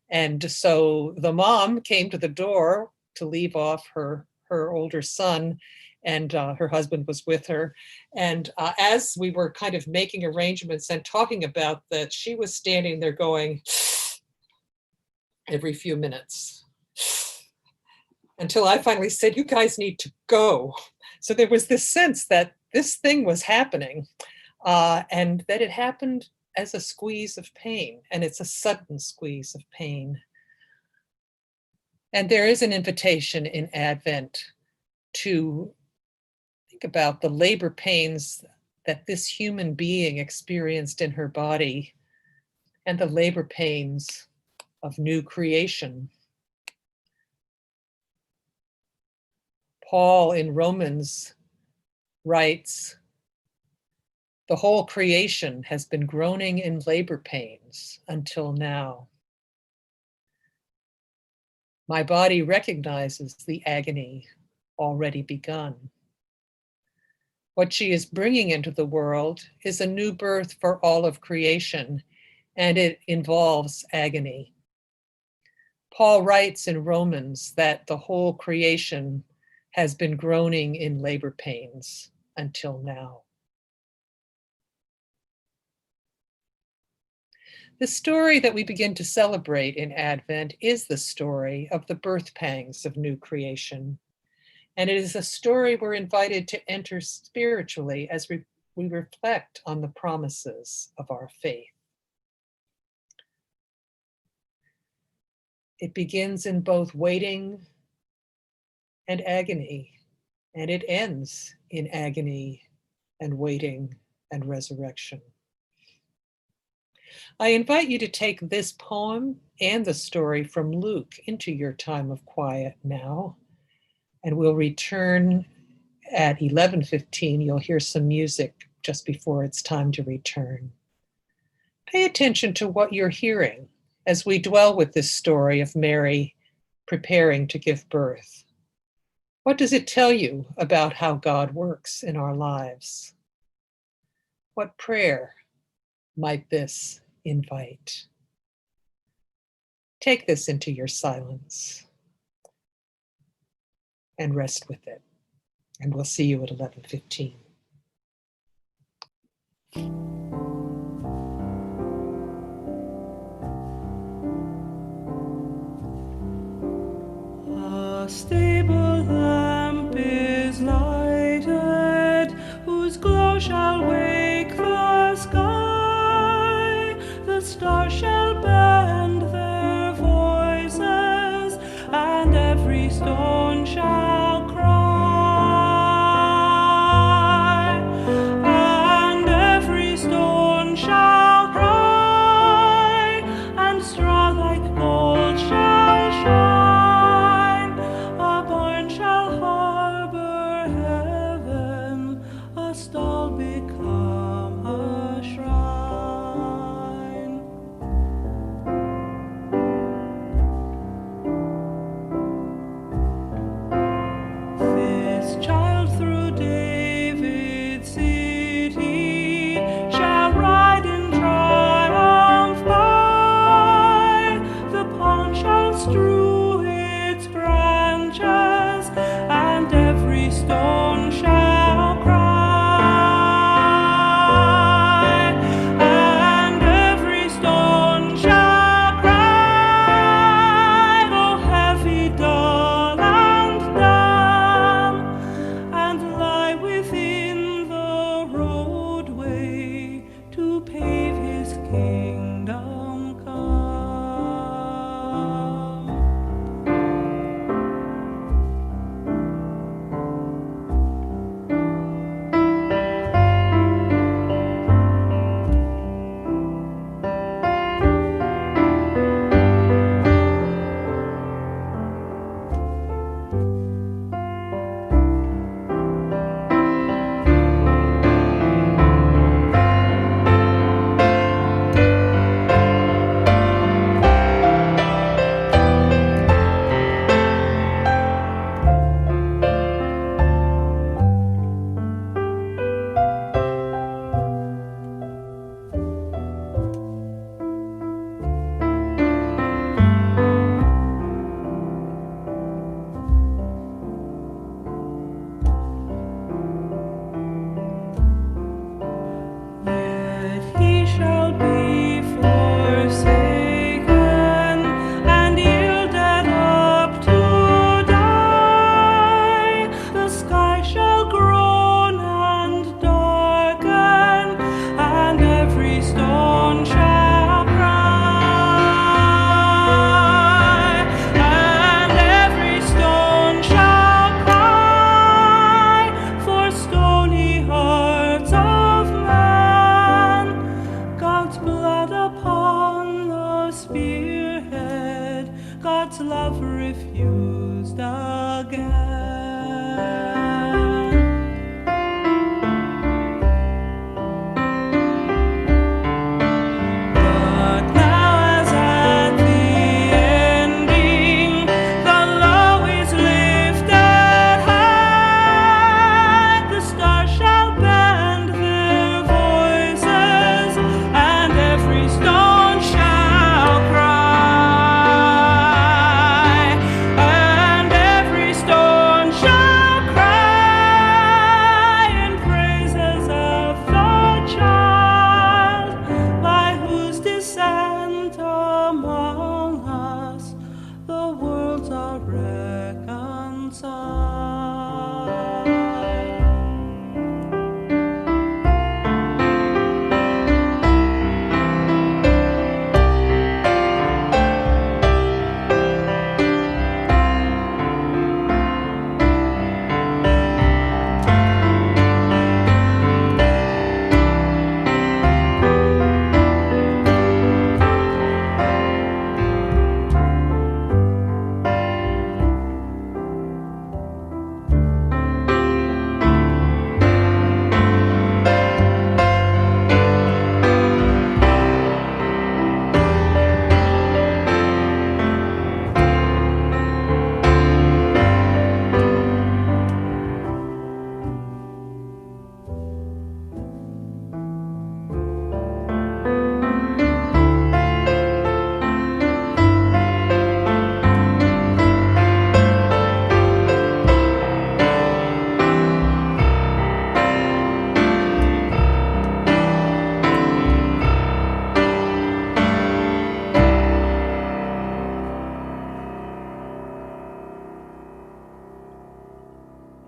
And so the mom came to the door to leave off her older son, and her husband was with her. And as we were kind of making arrangements and talking about that, she was standing there going every few minutes until I finally said, "You guys need to go." So there was this sense that this thing was happening and that it happened as a squeeze of pain, and it's a sudden squeeze of pain. And there is an invitation in Advent to think about the labor pains that this human being experienced in her body and the labor pains of new creation. Paul in Romans writes, "The whole creation has been groaning in labor pains until now. My body recognizes the agony already begun." What she is bringing into the world is a new birth for all of creation, and it involves agony. Paul writes in Romans that the whole creation has been groaning in labor pains until now. The story that we begin to celebrate in Advent is the story of the birth pangs of new creation. And it is a story we're invited to enter spiritually as we reflect on the promises of our faith. It begins in both waiting and agony, and it ends in agony and waiting and resurrection. I invite you to take this poem and the story from Luke into your time of quiet now, and we'll return at 11:15. You'll hear some music just before it's time to return. Pay attention to what you're hearing as we dwell with this story of Mary preparing to give birth. What does it tell you about how God works in our lives? What prayer might this invite? Take this into your silence and rest with it. And we'll see you at 11:15. A stable lamp is lighted, whose glow shall wake the sky. The stars shall bend their voices, and every stone shall cry. And every stone shall cry, and straw like gold shall shine. A barn shall harbor heaven, a stall become a shrine. This child through David's city shall ride in triumph by. The palm shall strew its branches, and every stone shall cry. And every stone shall cry, oh heavy, dull, and dumb, and lie within the roadway to pave his kingdom come. God's love refused again. But now as at the ending, the law is lifted high. The stars shall bend their voices, and every stone shall cry. And every stone shall cry in praises of the child, by whose descent among us the worlds are reconciled.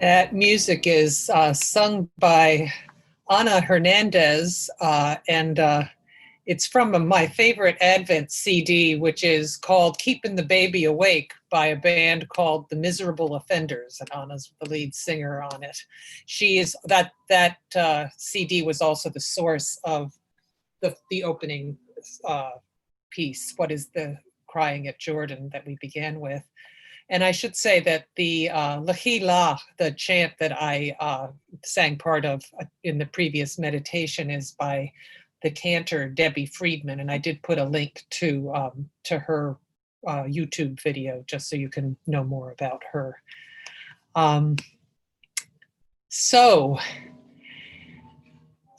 That music is sung by Ana Hernandez, and it's from my favorite Advent CD, which is called Keeping the Baby Awake by a band called The Miserable Offenders, and Anna's the lead singer on it. She is that CD was also the source of the opening piece, What is the Crying at Jordan, that we began with. And I should say that the Lahila, the chant that I sang part of in the previous meditation, is by the cantor Debbie Friedman, and I did put a link to her YouTube video just so you can know more about her. So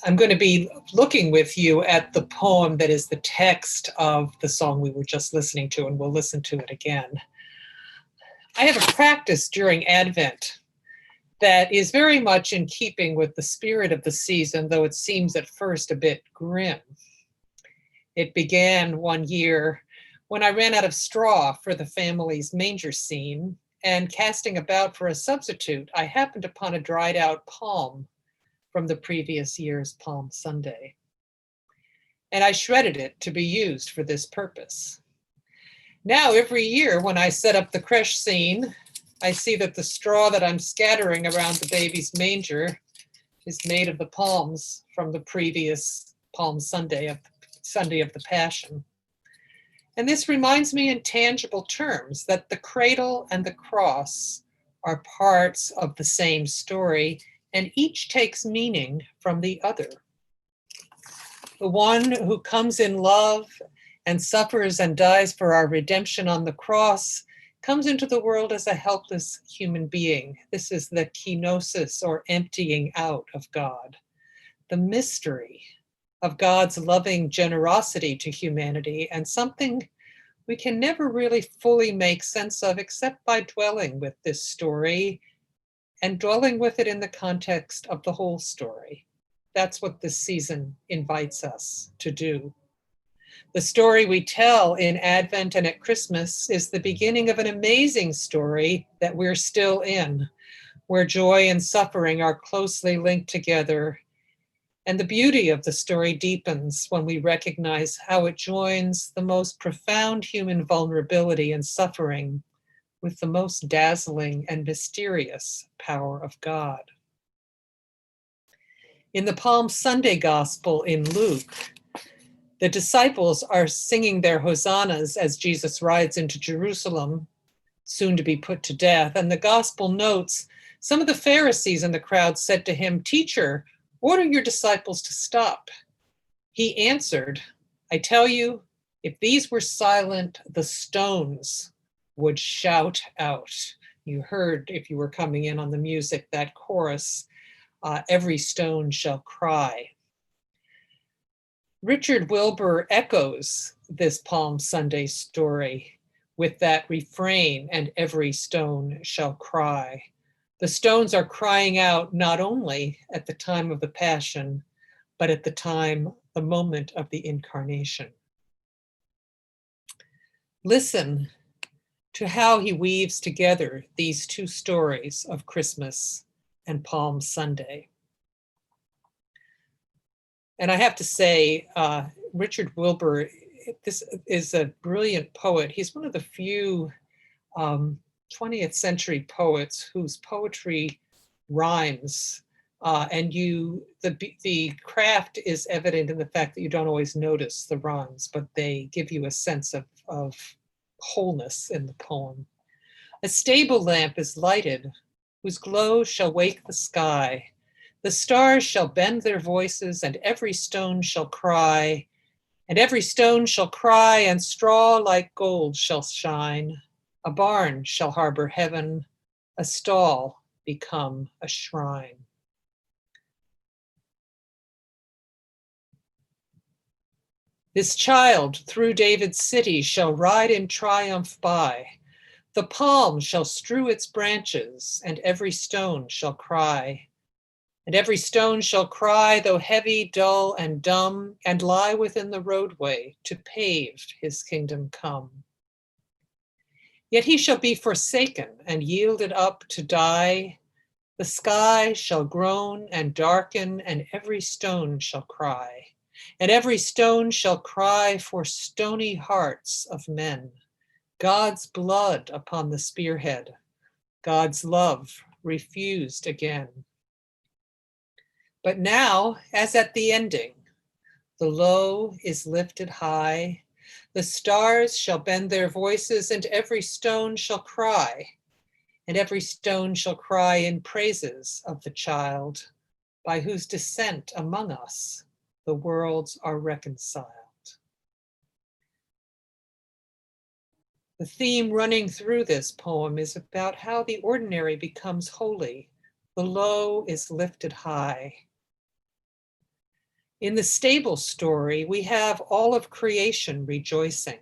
I'm going to be looking with you at the poem that is the text of the song we were just listening to, and we'll listen to it again. I have a practice during Advent that is very much in keeping with the spirit of the season, though it seems at first a bit grim. It began one year when I ran out of straw for the family's manger scene, and casting about for a substitute, I happened upon a dried out palm from the previous year's Palm Sunday. And I shredded it to be used for this purpose. Now, every year when I set up the creche scene, I see that the straw that I'm scattering around the baby's manger is made of the palms from the previous Palm Sunday of the Passion. And this reminds me in tangible terms that the cradle and the cross are parts of the same story, and each takes meaning from the other. The one who comes in love and suffers and dies for our redemption on the cross comes into the world as a helpless human being. This is the kenosis, or emptying out of God, the mystery of God's loving generosity to humanity, and something we can never really fully make sense of except by dwelling with this story and dwelling with it in the context of the whole story. That's what this season invites us to do. The story we tell in Advent and at Christmas is the beginning of an amazing story that we're still in, where joy and suffering are closely linked together. And the beauty of the story deepens when we recognize how it joins the most profound human vulnerability and suffering with the most dazzling and mysterious power of God. In the Palm Sunday Gospel in Luke, The disciples are singing their hosannas as Jesus rides into Jerusalem, soon to be put to death. And the gospel notes, some of the Pharisees in the crowd said to him, "Teacher, order your disciples to stop." He answered, "I tell you, if these were silent, the stones would shout out." You heard, if you were coming in on the music, that chorus, every stone shall cry. Richard Wilbur echoes this Palm Sunday story with that refrain, "and every stone shall cry." The stones are crying out not only at the time of the Passion, but at the moment of the Incarnation. Listen to how he weaves together these two stories of Christmas and Palm Sunday. And I have to say, Richard Wilbur, this is a brilliant poet. He's one of the few 20th century poets whose poetry rhymes. And the craft is evident in the fact that you don't always notice the rhymes, but they give you a sense of wholeness in the poem. A stable lamp is lighted, whose glow shall wake the sky. The stars shall bend their voices, and every stone shall cry. And every stone shall cry, and straw like gold shall shine. A barn shall harbor heaven, a stall become a shrine. This child through David's city shall ride in triumph by. The palm shall strew its branches, and every stone shall cry. And every stone shall cry, though heavy, dull, and dumb, and lie within the roadway to pave his kingdom come. Yet he shall be forsaken and yielded up to die. The sky shall groan and darken, and every stone shall cry. And every stone shall cry for stony hearts of men. God's blood upon the spearhead, God's love refused again. But now, as at the ending, the low is lifted high. The stars shall bend their voices, and every stone shall cry. And every stone shall cry in praises of the child, by whose descent among us the worlds are reconciled. The theme running through this poem is about how the ordinary becomes holy. The low is lifted high. In the stable story, we have all of creation rejoicing.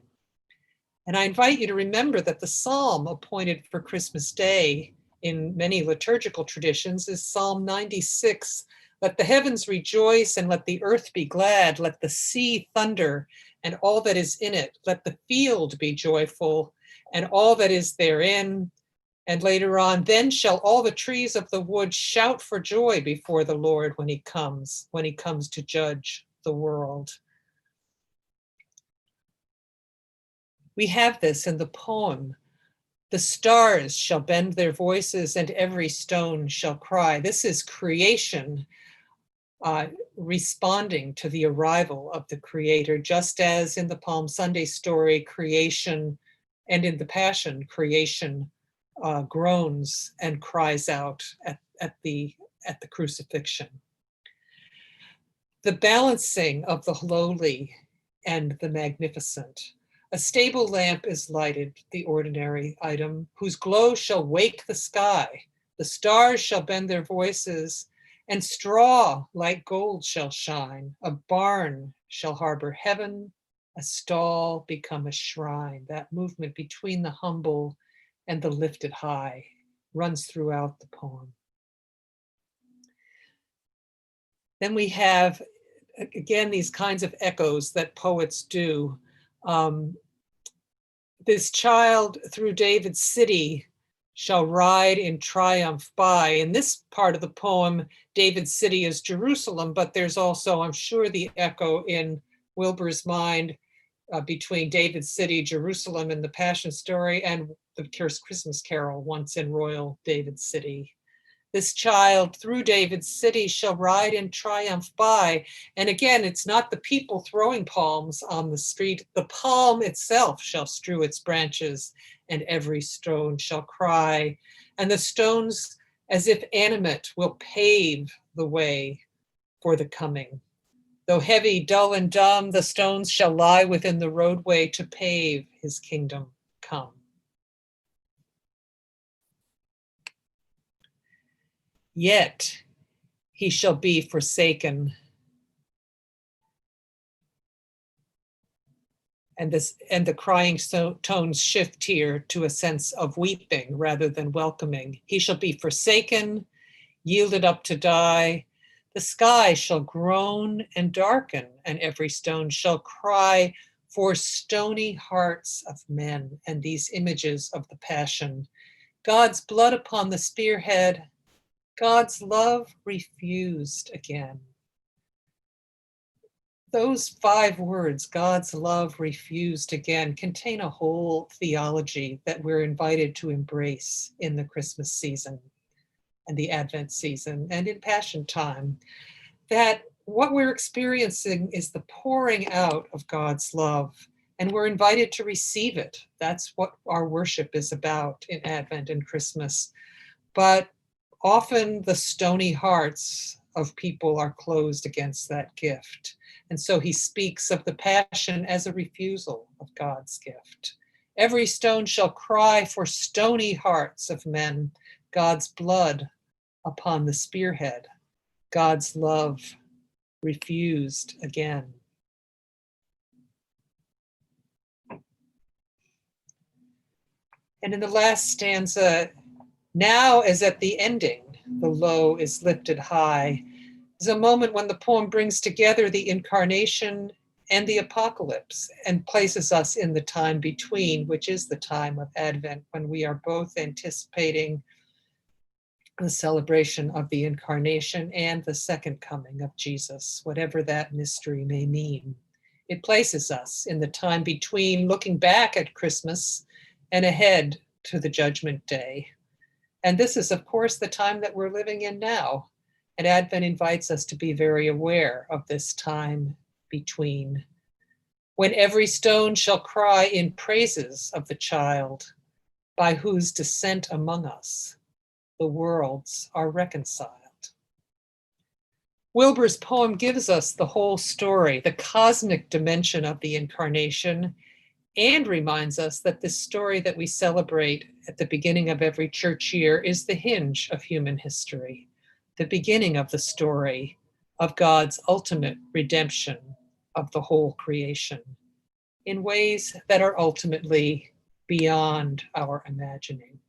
And I invite you to remember that the psalm appointed for Christmas Day in many liturgical traditions is Psalm 96. Let the heavens rejoice and let the earth be glad. Let the sea thunder and all that is in it. Let the field be joyful and all that is therein. And later on, then shall all the trees of the wood shout for joy before the Lord when he comes to judge the world. We have this in the poem. The stars shall bend their voices and every stone shall cry. This is creation responding to the arrival of the Creator, just as in the Palm Sunday story, creation, and in the Passion, creation groans and cries out at the crucifixion. The balancing of the lowly and the magnificent. A stable lamp is lighted, the ordinary item, whose glow shall wake the sky. The stars shall bend their voices, and straw like gold shall shine. A barn shall harbor heaven, a stall become a shrine. That movement between the humble and the lifted high runs throughout the poem. Then we have, again, these kinds of echoes that poets do. This child through David's city shall ride in triumph by. In this part of the poem, David's city is Jerusalem, but there's also, I'm sure, the echo in Wilbur's mind between David's city, Jerusalem, and the Passion story, and the Christmas Carol, once in royal David's city. This child through David's city shall ride in triumph by. And again, it's not the people throwing palms on the street. The palm itself shall strew its branches, and every stone shall cry. And the stones, as if animate, will pave the way for the coming. Though heavy, dull, and dumb, the stones shall lie within the roadway to pave his kingdom come. Yet he shall be forsaken. And the crying tones shift here to a sense of weeping rather than welcoming. He shall be forsaken, yielded up to die. The sky shall groan and darken, and every stone shall cry for stony hearts of men. And these images of the passion. God's blood upon the spearhead, God's love refused again. Those 5 words, God's love refused again, contain a whole theology that we're invited to embrace in the Christmas season and the Advent season and in Passion time, that what we're experiencing is the pouring out of God's love, and we're invited to receive it. That's what our worship is about in Advent and Christmas. But often the stony hearts of people are closed against that gift. And so he speaks of the passion as a refusal of God's gift. Every stone shall cry for stony hearts of men, God's blood upon the spearhead, God's love refused again. And in the last stanza, now as at the ending, the low is lifted high, is a moment when the poem brings together the incarnation and the apocalypse and places us in the time between, which is the time of Advent, when we are both anticipating the celebration of the incarnation and the second coming of Jesus, whatever that mystery may mean. It places us in the time between, looking back at Christmas and ahead to the Judgment Day. And this is, of course, the time that we're living in now. And Advent invites us to be very aware of this time between, when every stone shall cry in praises of the child, by whose descent among us the worlds are reconciled. Wilbur's poem gives us the whole story, the cosmic dimension of the incarnation, and reminds us that this story that we celebrate at the beginning of every church year is the hinge of human history, the beginning of the story of God's ultimate redemption of the whole creation in ways that are ultimately beyond our imagining.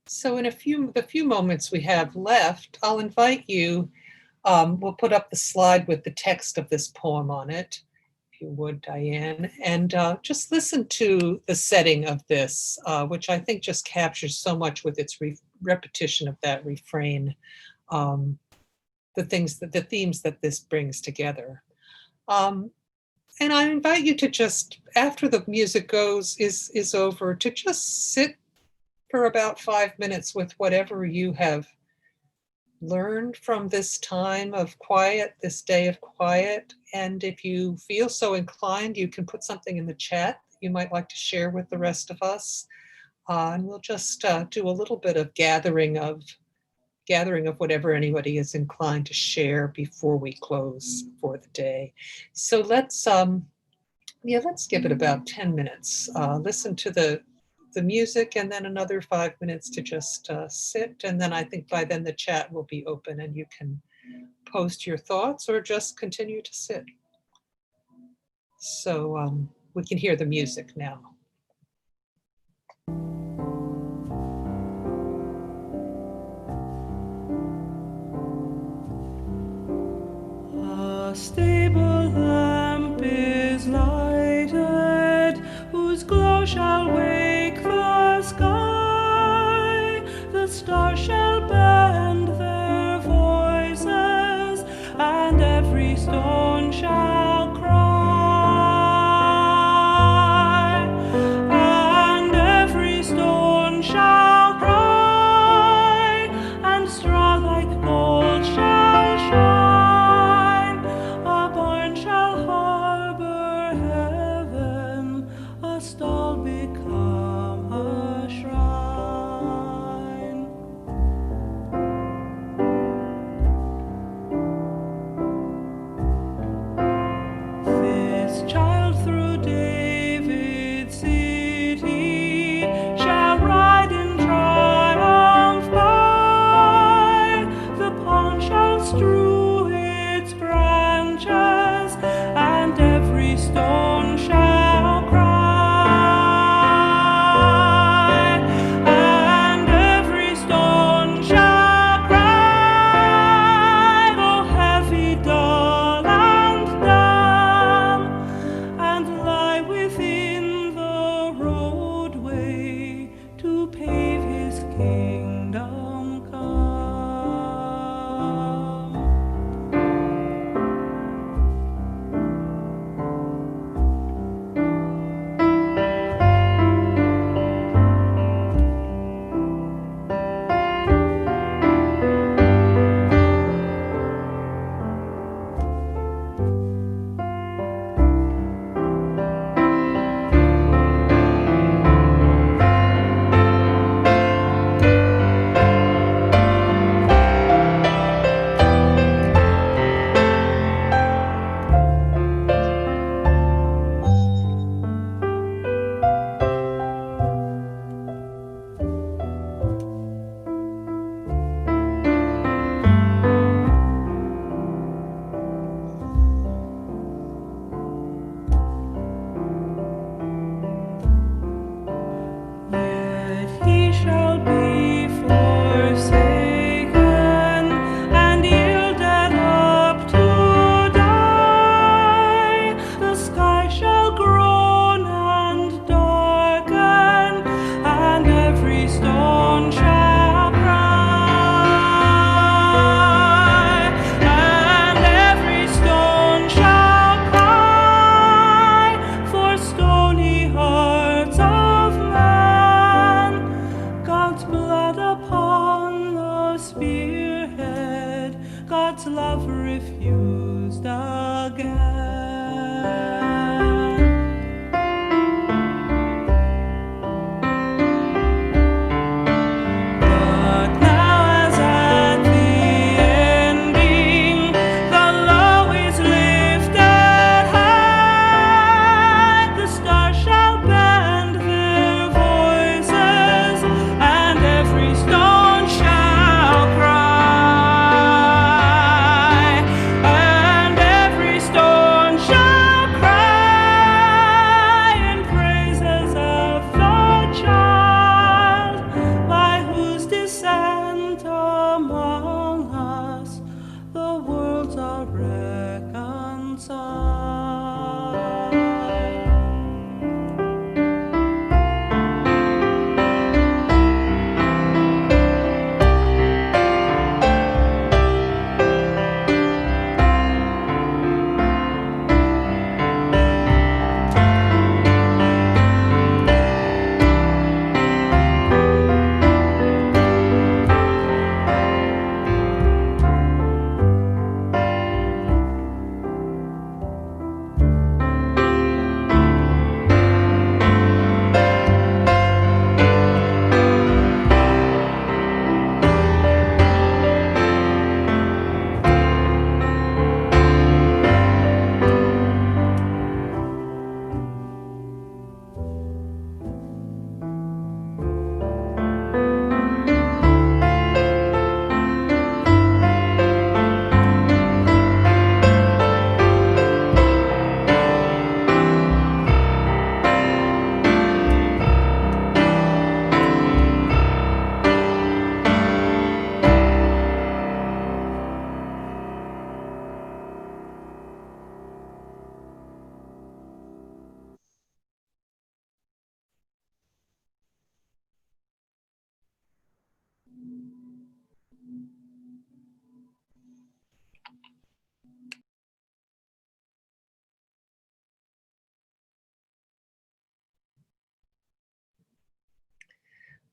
So in the few moments we have left, I'll invite you, we'll put up the slide with the text of this poem on it, if you would, Diane, and just listen to the setting of this, which I think just captures so much with its repetition of that refrain, the themes that this brings together. And I invite you to just, after the music is over, to just sit for about 5 minutes with whatever you have learned from this time of quiet, this day of quiet. And if you feel so inclined, you can put something in the chat that you might like to share with the rest of us. And we'll just do a little bit of gathering of whatever anybody is inclined to share before we close for the day. So let's give it about 10 minutes. Listen to the music, and then another 5 minutes to just sit. And then I think by then the chat will be open and you can post your thoughts or just continue to sit. So we can hear the music now. A stable lamp is lighted, whose glow shall wake the sky. The stars shall bend their voices, and every stone shall cry.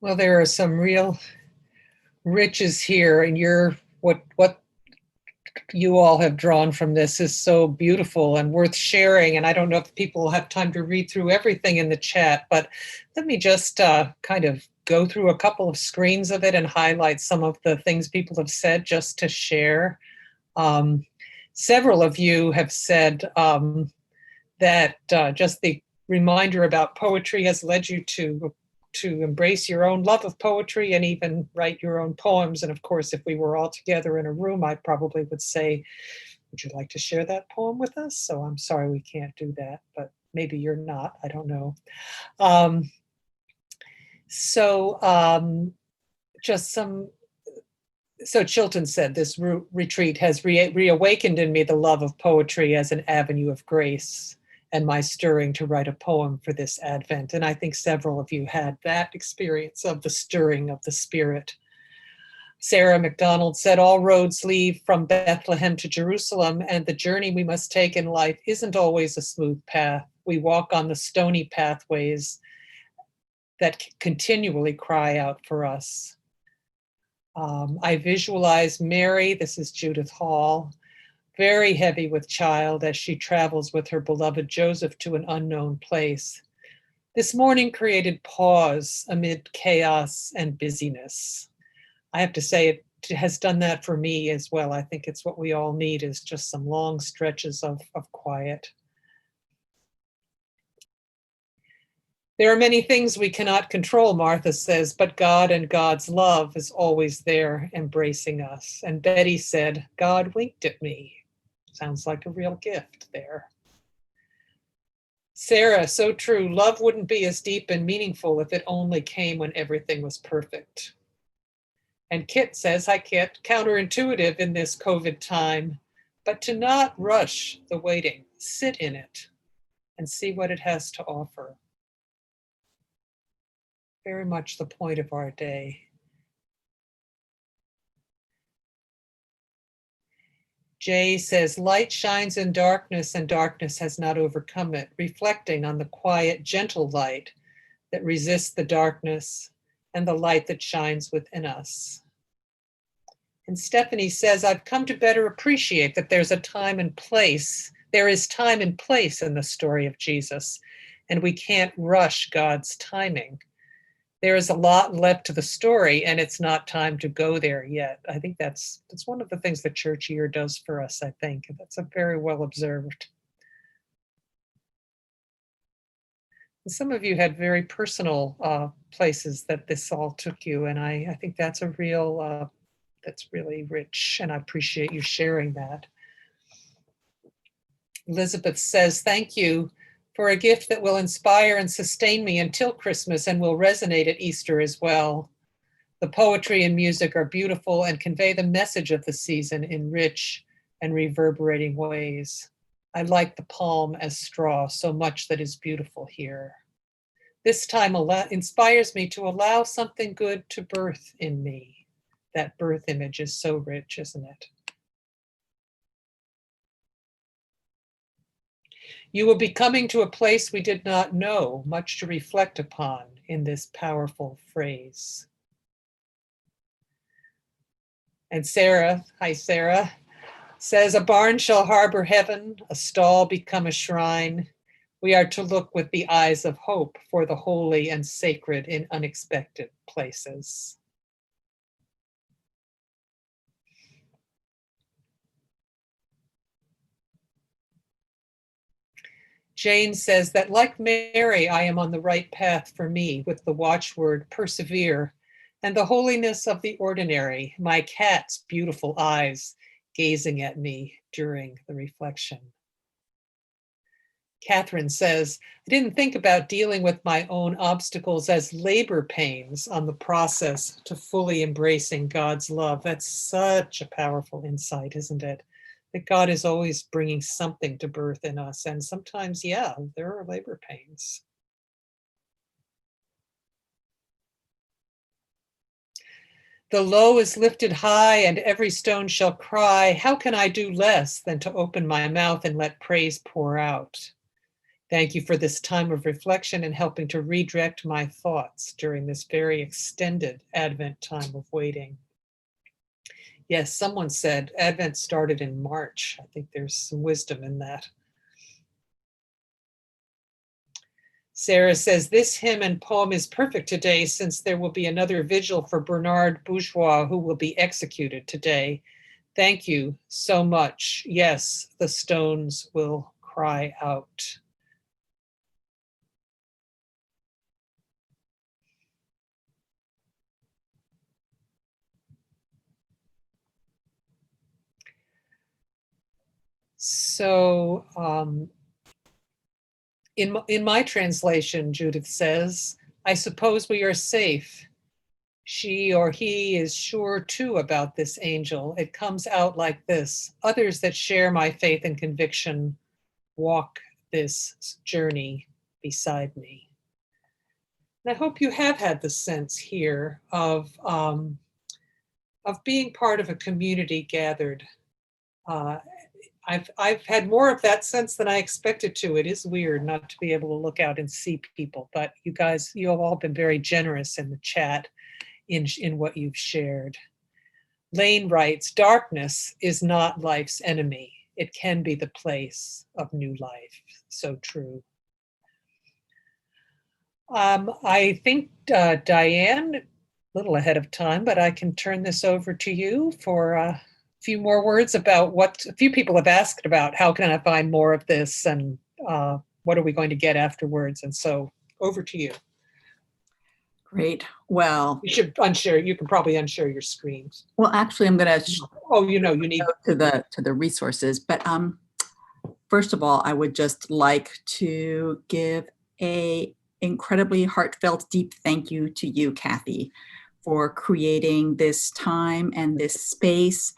Well, there are some real riches here, and what you all have drawn from this is so beautiful and worth sharing. And I don't know if people will have time to read through everything in the chat, but let me just kind of go through a couple of screens of it and highlight some of the things people have said just to share. Several of you have said that just the reminder about poetry has led you to embrace your own love of poetry and even write your own poems. And of course, if we were all together in a room, I probably would say, would you like to share that poem with us? So I'm sorry we can't do that, but maybe you're not, I don't know. So Chilton said, this retreat has reawakened in me the love of poetry as an avenue of grace and my stirring to write a poem for this Advent. And I think several of you had that experience of the stirring of the spirit. Sarah McDonald said, all roads lead from Bethlehem to Jerusalem, and the journey we must take in life isn't always a smooth path. We walk on the stony pathways that continually cry out for us. I visualize Mary, this is Judith Hall, very heavy with child as she travels with her beloved Joseph to an unknown place. This morning created pause amid chaos and busyness. I have to say it has done that for me as well. I think it's what we all need, is just some long stretches of quiet. There are many things we cannot control, Martha says, but God and God's love is always there embracing us. And Betty said, God winked at me. Sounds like a real gift there. Sarah, so true. Love wouldn't be as deep and meaningful if it only came when everything was perfect. And Kit says, hi Kit, counterintuitive in this COVID time, but to not rush the waiting, sit in it and see what it has to offer. Very much the point of our day. Jay says, light shines in darkness and darkness has not overcome it, reflecting on the quiet, gentle light that resists the darkness and the light that shines within us. And Stephanie says, I've come to better appreciate that there's a time and place. There is time and place in the story of Jesus, and we can't rush God's timing. There is a lot left to the story, and it's not time to go there yet. I think that's one of the things the church year does for us, I think. That's a very well observed. And some of you had very personal places that this all took you, and I think that's that's really rich, and I appreciate you sharing that. Elizabeth says, thank you for a gift that will inspire and sustain me until Christmas and will resonate at Easter as well. The poetry and music are beautiful and convey the message of the season in rich and reverberating ways. I like the palm as straw, so much that is beautiful here. This time inspires me to allow something good to birth in me. That birth image is so rich, isn't it? You will be coming to a place we did not know, much to reflect upon in this powerful phrase. And Sarah, hi Sarah, says, a barn shall harbor heaven, a stall become a shrine. We are to look with the eyes of hope for the holy and sacred in unexpected places. Jane says that, like Mary, I am on the right path for me with the watchword persevere and the holiness of the ordinary, my cat's beautiful eyes gazing at me during the reflection. Catherine says, I didn't think about dealing with my own obstacles as labor pains on the process to fully embracing God's love. That's such a powerful insight, isn't it? That God is always bringing something to birth in us. And sometimes, yeah, there are labor pains. The low is lifted high and every stone shall cry. How can I do less than to open my mouth and let praise pour out? Thank you for this time of reflection and helping to redirect my thoughts during this very extended Advent time of waiting. Yes, someone said Advent started in March. I think there's some wisdom in that. Sarah says, this hymn and poem is perfect today since there will be another vigil for Bernard Bourgeois who will be executed today. Thank you so much. Yes, the stones will cry out. So in my translation, Judith says, I suppose we are safe. She or he is sure too about this angel. It comes out like this. Others that share my faith and conviction walk this journey beside me. And I hope you have had the sense here of being part of a community gathered. I've had more of that sense than I expected to. It is weird not to be able to look out and see people, but you guys, you have all been very generous in the chat in what you've shared. Lane writes, darkness is not life's enemy. It can be the place of new life. So true. I think, Diane, a little ahead of time, but I can turn this over to you for a few more words about what a few people have asked about. How can I find more of this, and what are we going to get afterwards? And so over to you. Great. Well, you should unshare. You can probably unshare your screens. Well, actually, I'm going to. Oh, you need to the resources, but first of all, I would just like to give a incredibly heartfelt, deep thank you to you, Kathy, for creating this time and this space.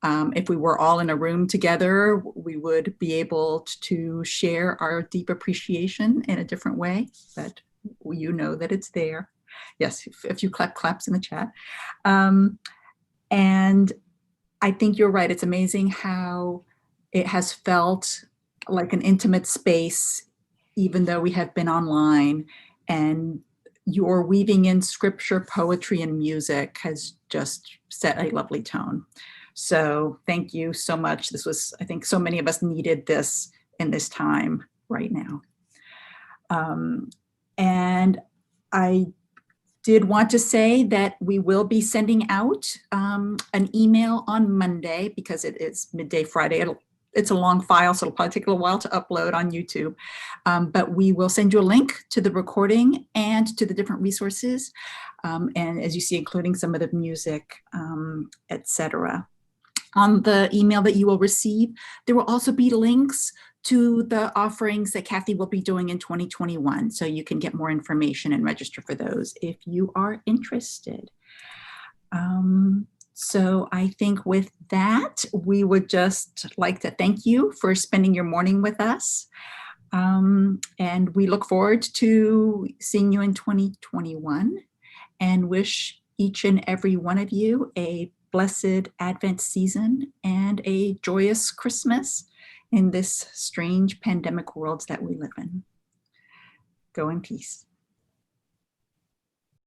If we were all in a room together, we would be able to share our deep appreciation in a different way, but you know that it's there. Yes, a few claps in the chat. And I think you're right. It's amazing how it has felt like an intimate space, even though we have been online, and your weaving in scripture, poetry, and music has just set a lovely tone. So thank you so much. This was, I think so many of us needed this in this time right now. And I did want to say that we will be sending out an email on Monday, because it is midday Friday. It's a long file, so it'll probably take a little while to upload on YouTube. But we will send you a link to the recording and to the different resources. And as you see, including some of the music, etc. On the email that you will receive, there will also be links to the offerings that Kathy will be doing in 2021. So you can get more information and register for those if you are interested. So I think with that, we would just like to thank you for spending your morning with us. And we look forward to seeing you in 2021, and wish each and every one of you a blessed Advent season and a joyous Christmas in this strange pandemic world that we live in. Go in peace.